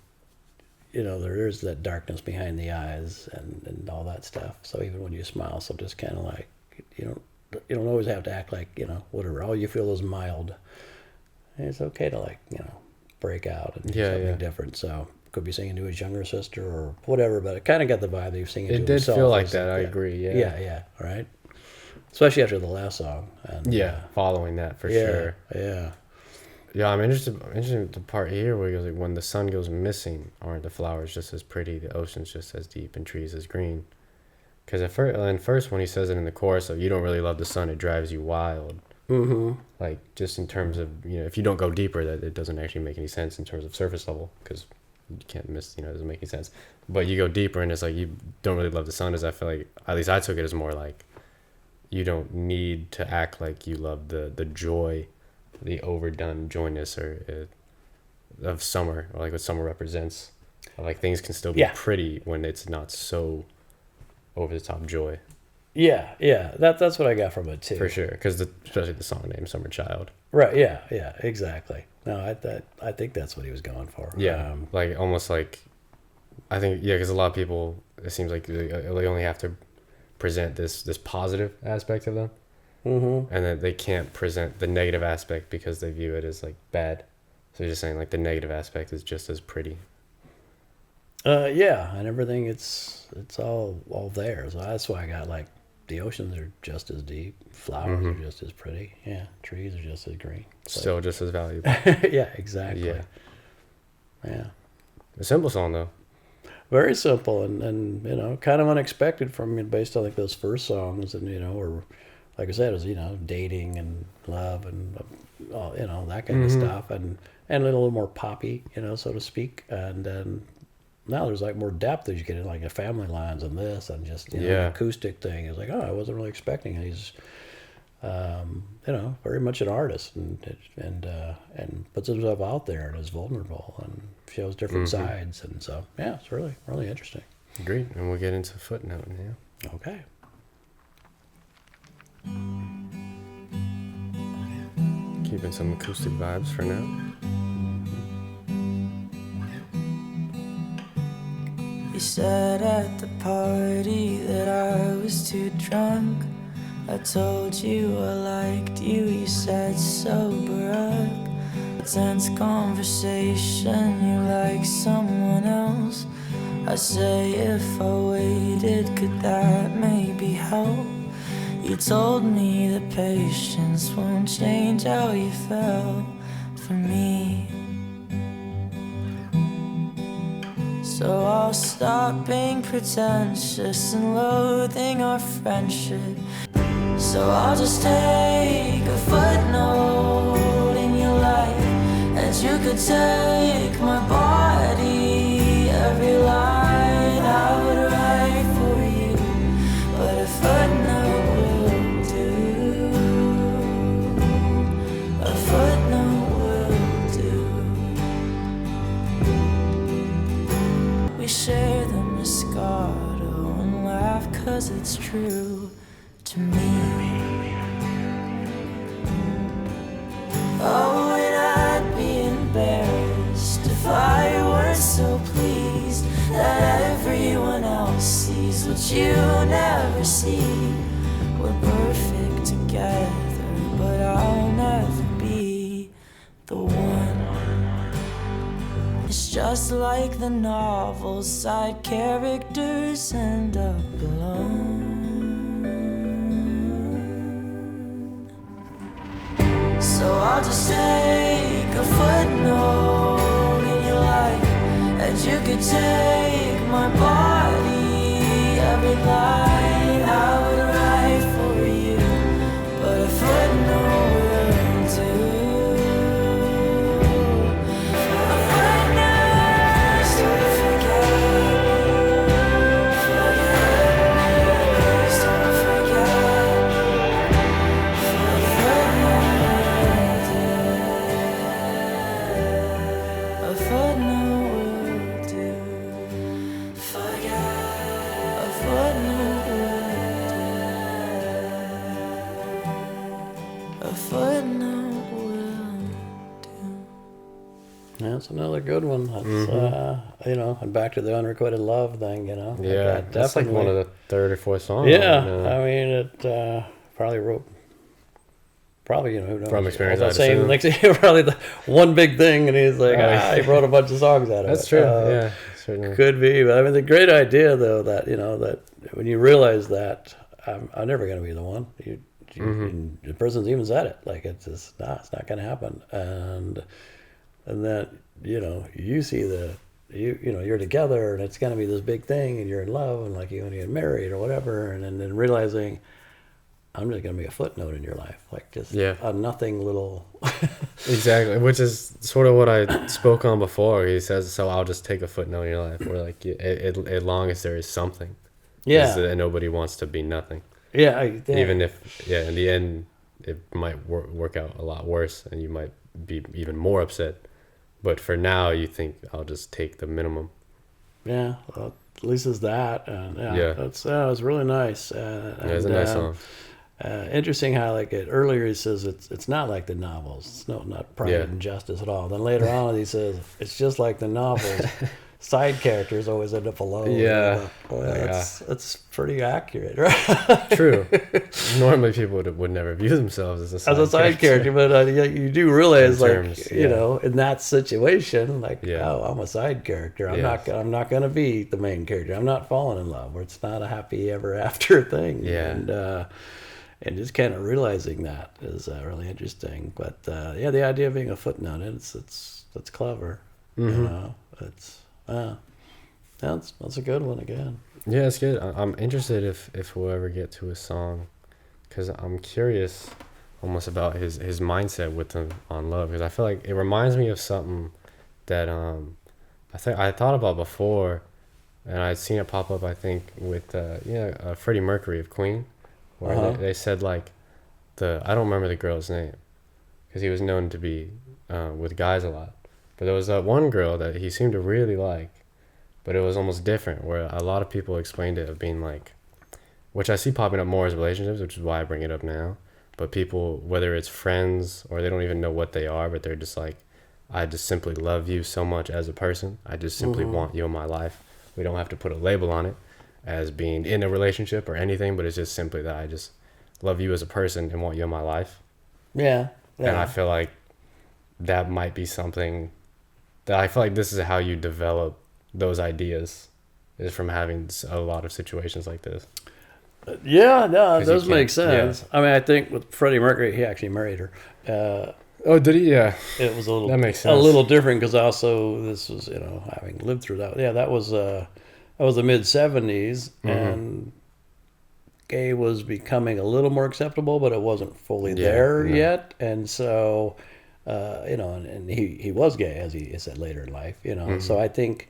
there is that darkness behind the eyes and all that stuff. So even when you smile, so just kind of like you don't always have to act like whatever. All you feel is mild. And it's okay to like break out and do something different. So. Could be singing to his younger sister or whatever, but it kind of got the vibe that he was singing to himself. It did feel like that. I agree. Yeah. Right. Especially after the last song. And, following that for sure. Yeah. Yeah, I'm interested in the part here where he goes like, when the sun goes missing, aren't the flowers just as pretty, the ocean's just as deep, and trees as green? Because at first when he says it in the chorus of you don't really love the sun, it drives you wild. Mm-hmm. Like just in terms of if you don't go deeper, that it doesn't actually make any sense in terms of surface level, because you can't miss, it doesn't make any sense. But you go deeper and it's like you don't really love the sun, as I feel like, at least I took it as more like you don't need to act like you love the joy, the overdone joyness of summer, or like what summer represents. Like things can still be pretty when it's not so over the top joy. Yeah, that's what I got from it too. For sure, because especially the song name "Summer Child." Right. Yeah. Exactly. No, I think that's what he was going for. Yeah, like almost like, I think because a lot of people, it seems like they only have to present this positive aspect of them, and then they can't present the negative aspect because they view it as like bad. So you're just saying like the negative aspect is just as pretty. And everything it's all there. So that's why I got like the oceans are just as deep, flowers are just as pretty, trees are just as green. Still just as valuable. Yeah, exactly. Yeah. A simple song though. Very simple and kind of unexpected from me based on like those first songs, and or like I said, it was dating and love and that kind of stuff, and a little more poppy, so to speak, and then now there's like more depth as you get in like the family lines and this and just the acoustic thing. It's like, I wasn't really expecting it. He's very much an artist and puts himself out there and is vulnerable and shows different sides, and so it's really, really interesting. Agreed. And we'll get into Footnote now. Okay. Keeping some acoustic vibes for now. You said at the party that I was too drunk. I told you I liked you, you said sober up. Tense conversation, you like someone else. I say if I waited, could that maybe help? You told me that patience won't change how you felt for me. So I'll stop being pretentious and loathing our friendship. So I'll just take a footnote in your life, and you could take my body, every line I would write for you, but a footnote will do. A footnote will do. We share the Moscato and laugh 'cause it's true to me. Oh, and I'd be embarrassed if I weren't so pleased that everyone else sees what you never see. We're perfect together, but I'll never be the one. It's just like the novel's side characters end up alone. So I'll just take a footnote in your life, and you could take my body, every line I would write for you, but a footnote will do. A footnote will do. That's another good one. That's, you know, and back to the unrequited love thing, you know. Yeah, that's like one of the third or fourth songs. Yeah, I mean, it probably wrote, you know, who knows. From experience, I'd assume. Like, probably the one big thing, and he's like, he wrote a bunch of songs out of it. That's true, yeah, certainly. Could be, but I mean, the great idea, though, that, you know, that when you realize that I'm never going to be the one, the person's even said it, like, it's just, it's not going to happen. And then, you know, you see you know, you're together, and it's going to be this big thing, and you're in love, and like you want to get married or whatever, and then realizing, I'm just going to be a footnote in your life, like just a nothing little. Exactly, which is sort of what I spoke on before. He says, so I'll just take a footnote in your life, where like, as long as there is something. Yeah. And nobody wants to be nothing. Yeah. Even if, in the end, it might work out a lot worse, and you might be even more upset. But for now, you think, I'll just take the minimum. Yeah, well, at least it's that. That's it was really nice. It's a nice song. Interesting how like earlier he says it's not like the novels. It's not Pride and Justice at all. Then later on he says it's just like the novels. Side characters always end up alone. Yeah, that's pretty accurate, right? True. Normally people would never view themselves as a side character, but you do realize, you know, in that situation, like, oh, I'm a side character. I'm not going to be the main character. I'm not falling in love. Where it's not a happy ever after thing. Yeah. And just kind of realizing that is really interesting. But the idea of being a footnote, it's clever. You know, that's a good one again. Yeah, it's good. I'm interested if we'll ever get to a song, because I'm curious almost about his mindset with them on love, because I feel like it reminds me of something that I thought about before, and I'd seen it pop up, I think, with Freddie Mercury of Queen, where they said like I don't remember the girl's name, because he was known to be with guys a lot, but there was that one girl that he seemed to really like, but it was almost different, where a lot of people explained it of being like, which I see popping up more as relationships, which is why I bring it up now, but people, whether it's friends or they don't even know what they are, but they're just like, I just simply love you so much as a person, I just simply want you in my life. We don't have to put a label on it as being in a relationship or anything, but it's just simply that I just love you as a person and want you in my life. Yeah. And I feel like that might be something that I feel like this is how you develop those ideas, is from having a lot of situations like this. Yeah, no, it does make sense. Yeah. I mean, I think with Freddie Mercury, he actually married her. Oh, did he? Yeah. It was a little, that makes sense. A little different, because also this was, you know, having lived through that. Yeah, that was the mid 70s, and gay was becoming a little more acceptable, but it wasn't fully there yet. And so, you know, and he was gay, as he said later in life, you know. So I think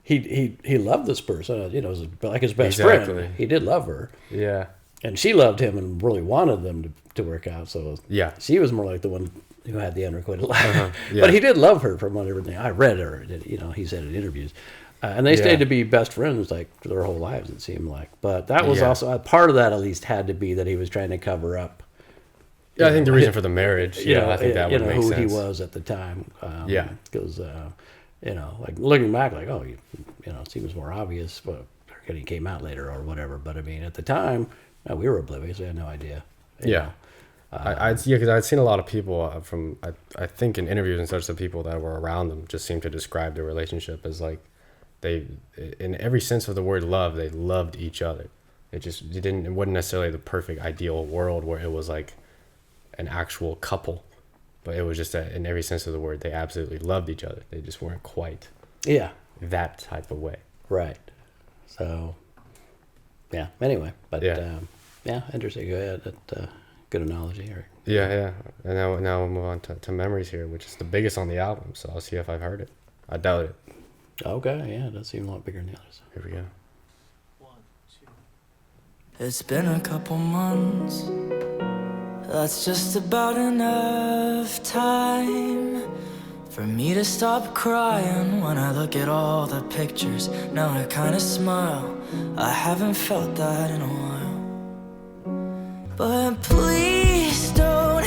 he loved this person, you know, like his best friend. He did love her. Yeah. And she loved him and really wanted them to work out. So she was more like the one who had the unrequited life. But he did love her from everything I read, or you know, he said in interviews. And they stayed to be best friends like their whole lives, it seemed like. But that was also part of that. At least had to be that he was trying to cover up. Yeah, I think the reason for the marriage. I think that would make sense. Who he was at the time. Because you know, like looking back, like you know, it seems more obvious, but he came out later or whatever. But I mean, at the time, we were oblivious. We had no idea. Because I'd seen a lot of people from I think in interviews and such, the people that were around them just seemed to describe their relationship as like, they, in every sense of the word love, they loved each other. It wasn't necessarily the perfect ideal world where it was like an actual couple, but it was just that in every sense of the word, they absolutely loved each other. They just weren't quite that type of way. Right. So, anyway, but interesting. Go ahead. Good analogy. Or, And now we'll move on to Memories here, which is the biggest on the album. So I'll see if I've heard it. I doubt it. Okay, it does seem a lot bigger than the others. Here we go. 1, 2. It's been a couple months. That's just about enough time for me to stop crying when I look at all the pictures. Now I kind of smile. I haven't felt that in a while. But please don't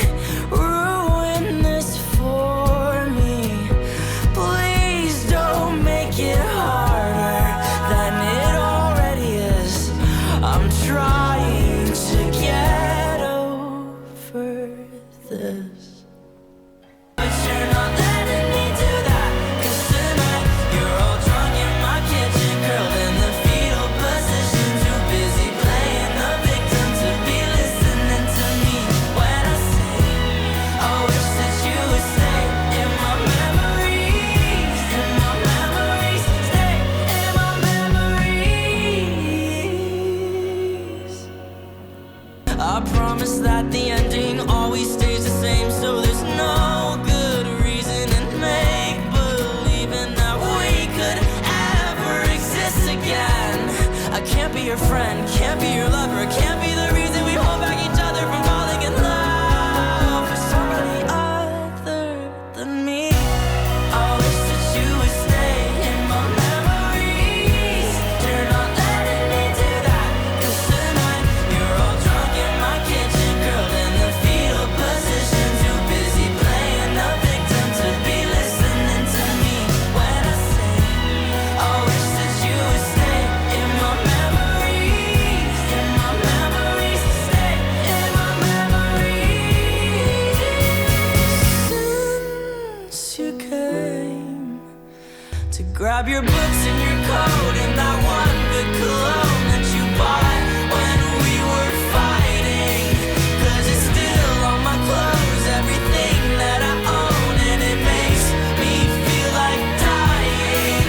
Grab your books and your coat and that one good cologne that you bought when we were fighting. 'Cause it's still on my clothes, everything that I own, and it makes me feel like dying.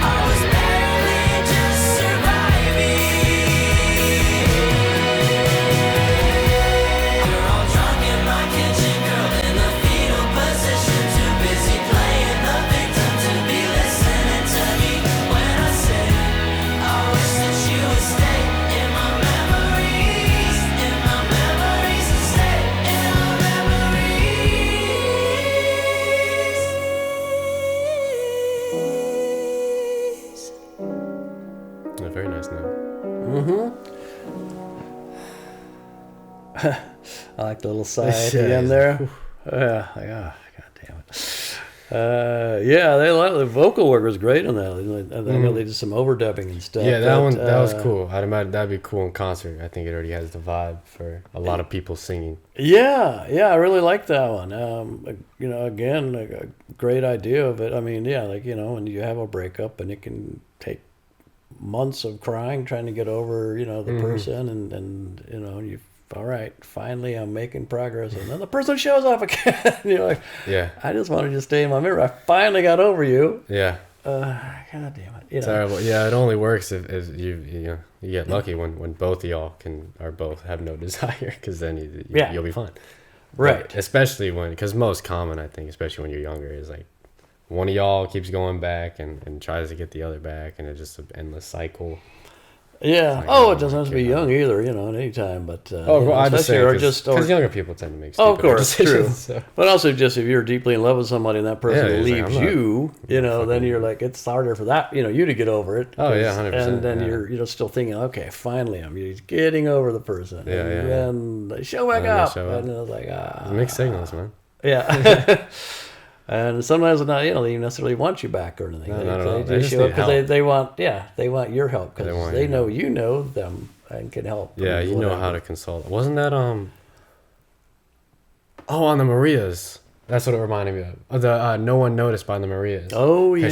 I was barely just surviving. We're all drunk in my kitchen, curled in the fetal position, too busy playing the victim to be listening to me when I say I wish that you would stay in my memories, in my memories, and stay in my memories. A very nice note. I like the little sigh at the end there. God damn it. Yeah, the vocal work was great on that. I know they did some overdubbing and stuff. Yeah, that was cool. I'd imagine that'd be cool in concert. I think it already has the vibe for a lot of people singing. Yeah, I really like that one. Again, like a great idea of it. I mean, yeah, like, when you have a breakup and it can take months of crying trying to get over, the person, and you, all right, finally I'm making progress, and then the person shows up again. You're like, Yeah. I just wanted to stay in my memory. I finally got over you. Yeah. God damn it. Terrible. Yeah, it only works if you get lucky when both of y'all both have no desire, because then you'll be fine. Right. But especially because most common, I think, especially when you're younger, is like one of y'all keeps going back and tries to get the other back, and it's just an endless cycle. Yeah. It doesn't have to be young either, at any time. But I just say because younger people tend to make stupid of course, true. So. But also, just if you're deeply in love with somebody and that person leaves like, you, then you're like, it's harder for that, you to get over it. Oh yeah, 100%. And then you're still thinking, okay, finally, I'm getting over the person. Yeah, and then they show back up, and I was like, mixed signals, man. Yeah. And sometimes not, they don't even necessarily want you back or anything. They just show up because they want your help, because they know you know them and can help. Yeah, you know how to consult. Wasn't that on the Marias? That's what it reminded me of. The No One Noticed by the Marias. Oh yeah.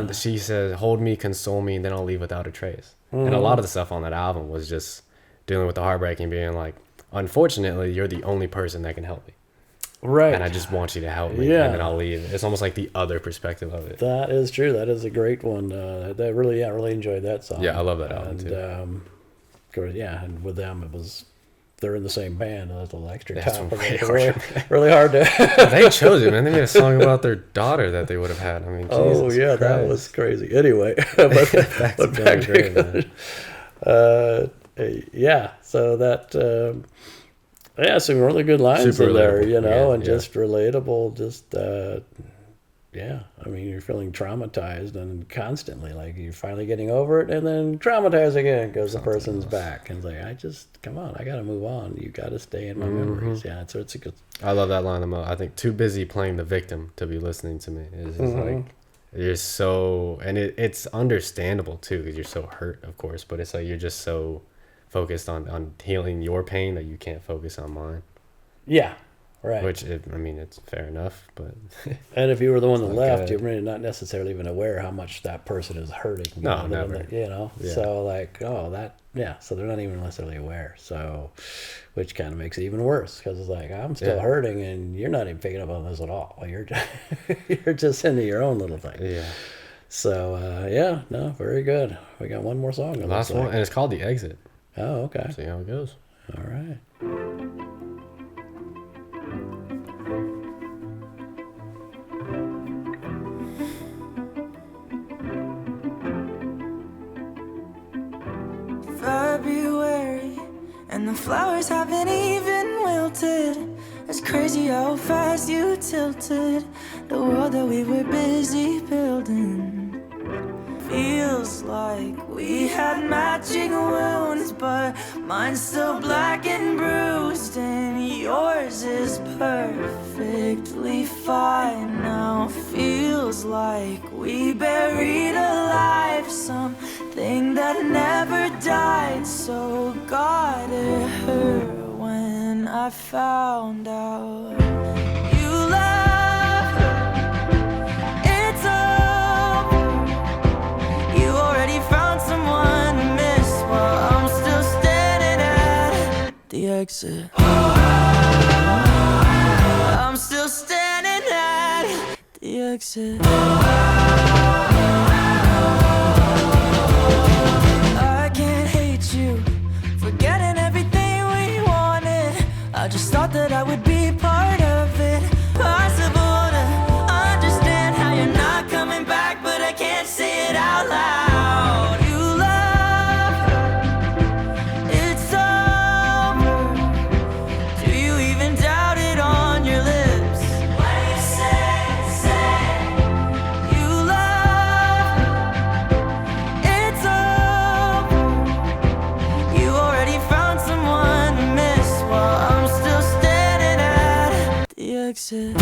Because she says, "Hold me, console me, and then I'll leave without a trace." And a lot of the stuff on that album was just dealing with the heartbreak and being like, "Unfortunately, you're the only person that can help me." Right. And I just want you to help me, and then I'll leave. It's almost like the other perspective of it. That is true. That is a great one. That really enjoyed that song. Yeah, I love that album too. And with them, they're in the same band. That's a little extra That's top. really hard to. They chose it, man. They made a song about their daughter that they would have had. I mean, Jesus Christ. That was crazy. Anyway, but back to Great, man. So that. Some really good lines Super in there, relatable. and just relatable. Just I mean, you're feeling traumatized and constantly, like, you're finally getting over it, and then traumatized again because the person's back, and it's like, come on, I gotta move on. You gotta stay in my memories. Yeah, so it's a good. I love that line the most. I think too busy playing the victim to be listening to me. It's just like, you're so, and it's understandable too, because you're so hurt, of course, but it's like you're just so focused on healing your pain that you can't focus on mine. Yeah, right. Which, it's fair enough, but... And if you were the one that left, you're really not necessarily even aware how much that person is hurting. No, never. Yeah. So, like, so they're not even necessarily aware. So, which kind of makes it even worse, because it's like, I'm still hurting, and you're not even picking up on this at all. You're just into your own little thing. Yeah. So, very good. We got one more song. Last one, and it's called The Exit. Oh, okay. See how it goes. All right. February, and the flowers haven't even wilted. It's crazy how fast you tilted the world that we were busy building. Feels like we had matching wounds, but mine's still black and bruised, and yours is perfectly fine now. Feels like we buried alive something that never died. So God, it hurt when I found out you love her. It's over. exit. I'm still standing at the exit. I can't hate you for getting everything we wanted. I just thought that I would be part of it. Possible to understand how you're not coming back, but I can't say it out loud. You love her, it's over. Do you even doubt it on your lips? When you say you love her, it's over. You already found someone to miss while I'm still standing at the exit.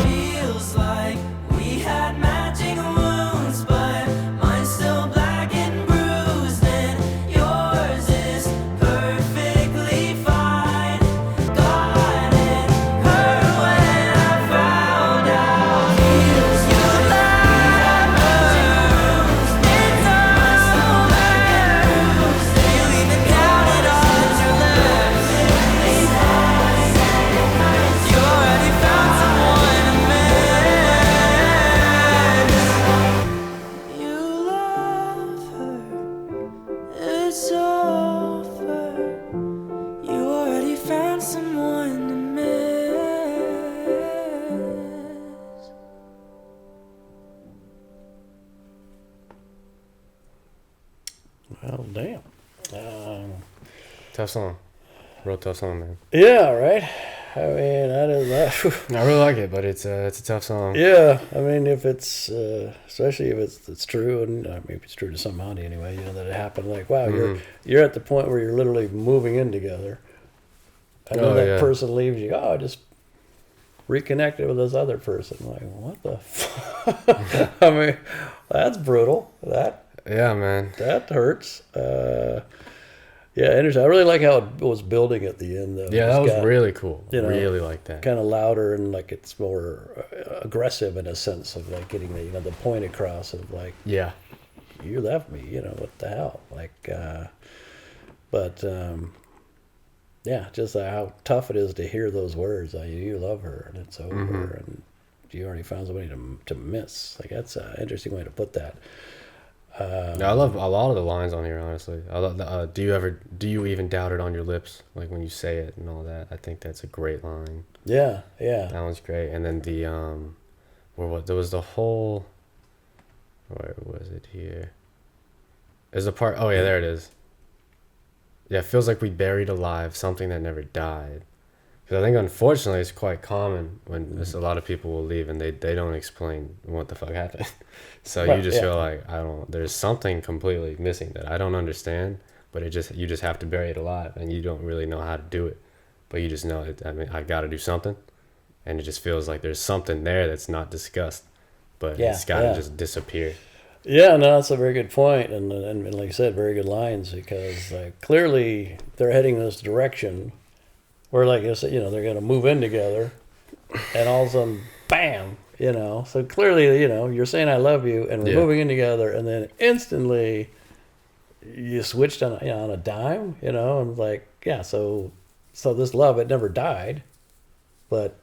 Feels like we had matching wounds, but mine's still black and bruised, and yours is perfectly fine. God, it hurt when I found out. Feels you love her, it's over. You even doubted on your lips. You already found someone to miss. You love her, it's over. You already found someone to miss. Well, damn. Tough song. Real tough song, man. Yeah, right. I mean, that is that. I really like it, but it's a tough song. Yeah, I mean, if it's especially if it's true, and maybe it's true to somebody anyway, you know, that it happened. Like, wow, you're at the point where you're literally moving in together, and then that person leaves you. Oh, I just reconnected with this other person. Like, what the? I mean, that's brutal. Yeah, man. That hurts. Yeah, interesting. I really like how it was building at the end, though. Yeah, that was really cool. You know, really like that. Kind of louder and like it's more aggressive in a sense of like getting the point across of like, Yeah. you left me, what the hell? Like, yeah, just how tough it is to hear those words. Like, you love her and it's over, and you already found somebody to miss. Like, that's an interesting way to put that. I love a lot of the lines on here, honestly. I love do you even doubt it on your lips, like when you say it and all that. I think that's a great line. Yeah. That one's great. And then the there was the whole, where was it here? There's a part. Oh yeah, there it is. Yeah, it feels like we buried alive something that never died. Because I think unfortunately it's quite common when a lot of people will leave and they don't explain what the fuck happened. So you just feel like there's something completely missing that I don't understand, but you just have to bury it alive, and you don't really know how to do it, but you just know it. I mean, I got to do something, and it just feels like there's something there that's not discussed, but it's got to just disappear. Yeah, no, that's a very good point, and like you said, very good lines, because like clearly they're heading in this direction where, like I said, they're going to move in together, and all of a sudden, bam. So clearly, you're saying I love you, and we're moving in together, and then instantly you switched on a dime, and like, yeah, so this love, it never died, but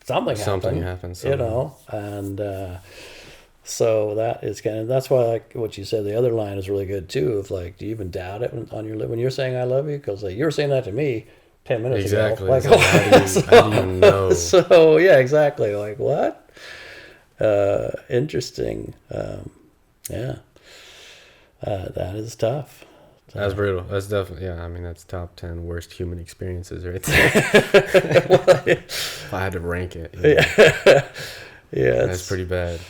something happened, and so that is that's why, like what you said, the other line is really good too, of like, do you even doubt it on your lip when you're saying I love you? Because like, you were saying that to me 10 minutes ago. Like, how do you know? So yeah, exactly. Like, what? Interesting. That is tough. That's brutal. That's definitely, I mean, that's top 10 worst human experiences right there. If I had to rank it. That's pretty bad.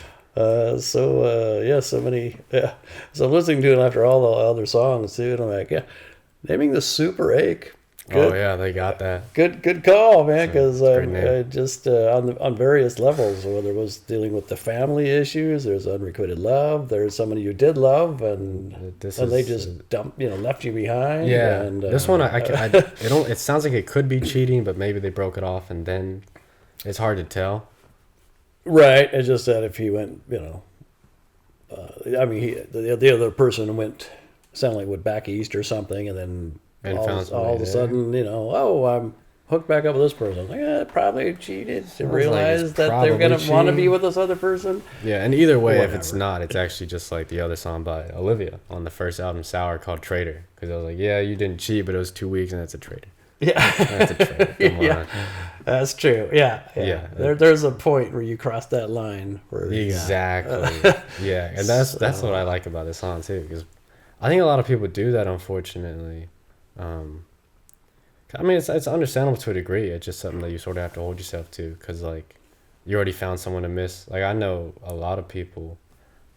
So many. Yeah. So I'm listening to it after all the other songs too, and I'm like, naming the Superache. Good. Oh yeah, they got that. Good call, man. Because just on various levels, whether it was dealing with the family issues, there's unrequited love, there's somebody you did love, and they just dumped, left you behind. Yeah. And this one, it sounds like it could be cheating, but maybe they broke it off, and then it's hard to tell. Right. It's just that if he went, I mean, the other person went sound like went back east or something, and then And all of a sudden, I'm hooked back up with this person. Like, probably cheated to realize that they're going to want to be with this other person. Yeah, and either way, if it's not, it's actually just like the other song by Olivia on the first album, Sour, called Traitor. Because I was like, yeah, you didn't cheat, but it was 2 weeks, and that's a traitor. Yeah. That's a traitor. Come on. That's true. Yeah. There's a point where you cross that line. Exactly. Yeah, and that's what I like about this song, too. Because I think a lot of people do that, unfortunately. I mean, it's understandable to a degree. It's just something that you sort of have to hold yourself to, because like you already found someone to miss. Like I know a lot of people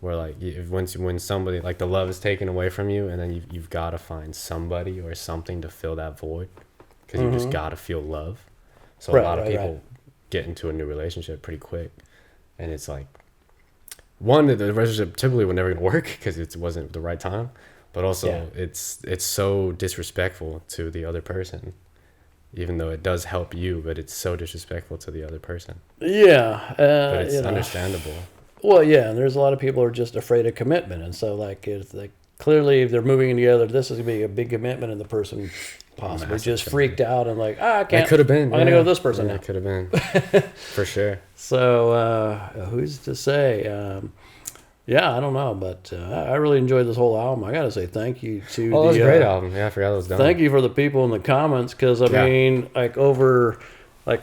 where like when somebody like the love is taken away from you, and then you've got to find somebody or something to fill that void, because you just got to feel love. So a lot of people get into a new relationship pretty quick, and it's like one, the relationship typically would never gonna work because it wasn't the right time. But also, it's so disrespectful to the other person, even though it does help you. But it's so disrespectful to the other person. Yeah, but it's understandable. Well, yeah, and there's a lot of people who are just afraid of commitment, and so like it's like clearly if they're moving in together, this is gonna be a big commitment, and the person possibly just freaked out and like, I can't. It could have been. I'm gonna go with this person now. It could have been, for sure. So who's to say? Yeah, I don't know, but I really enjoyed this whole album. I got to say thank you to it was a great album. Yeah, I forgot it was done. Thank you for the people in the comments, because, I mean, like over, like,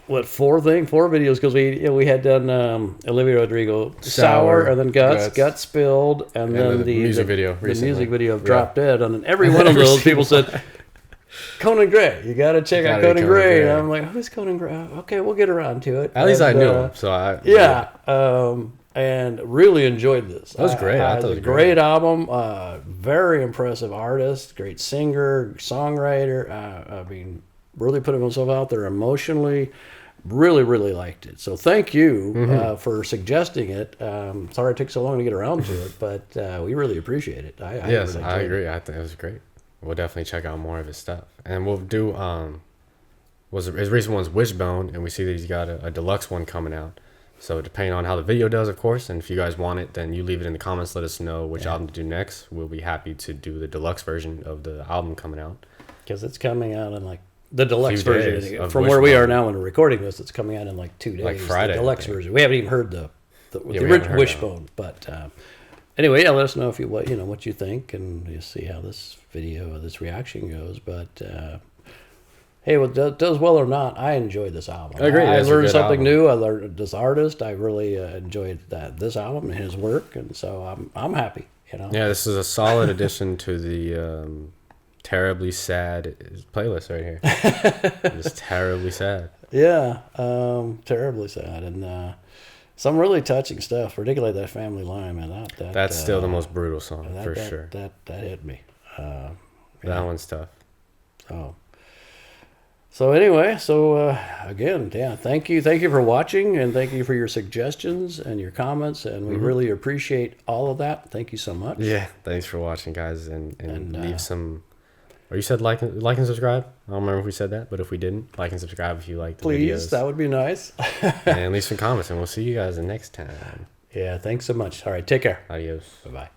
what, 4 videos, because we had done Olivia Rodrigo, Sour, and then Guts Spilled, and then the music video of Drop Dead, and then every one of those people said, Conan Gray, you got to check out Conan Gray. And I'm like, who's Conan Gray? Okay, we'll get around to it. At least I knew him, so and really enjoyed this. That was great. I thought it was a great album. Very impressive artist, great singer, songwriter. I mean, really putting himself out there emotionally. Really, really liked it. So thank you for suggesting it. Sorry it took so long to get around to it, but we really appreciate it. I agree. I think it was great. We'll definitely check out more of his stuff, and we'll do. His recent one's Wishbone, and we see that he's got a deluxe one coming out. So depending on how the video does, of course, and if you guys want it, then you leave it in the comments. Let us know which album to do next. We'll be happy to do the deluxe version of the album coming out. Because it's coming out in like the deluxe version. From where we are now when we're recording this, it's coming out in like 2 days. Like Friday. The deluxe version. We haven't even heard the original Wishbone. But anyway, let us know if what you think, and you'll see how this video, this reaction goes. But hey, well, does well or not, I enjoyed this album. I agree. I learned something new. I learned this artist. I really enjoyed this album and his work, and so I'm happy. Yeah, this is a solid addition to the terribly sad playlist right here. Just terribly sad. Yeah, terribly sad, and some really touching stuff, particularly that Family Line, man. That's still the most brutal song for sure. That hit me. That one's tough. So anyway, again, thank you for watching, and thank you for your suggestions and your comments, and we really appreciate all of that. Thank you so much. Yeah, thanks for watching, guys, and leave some. Or you said like and subscribe. I don't remember if we said that, but if we didn't, like and subscribe if you like the videos. Please, that would be nice. And leave some comments, and we'll see you guys the next time. Yeah, thanks so much. All right, take care. Adios. Bye-bye.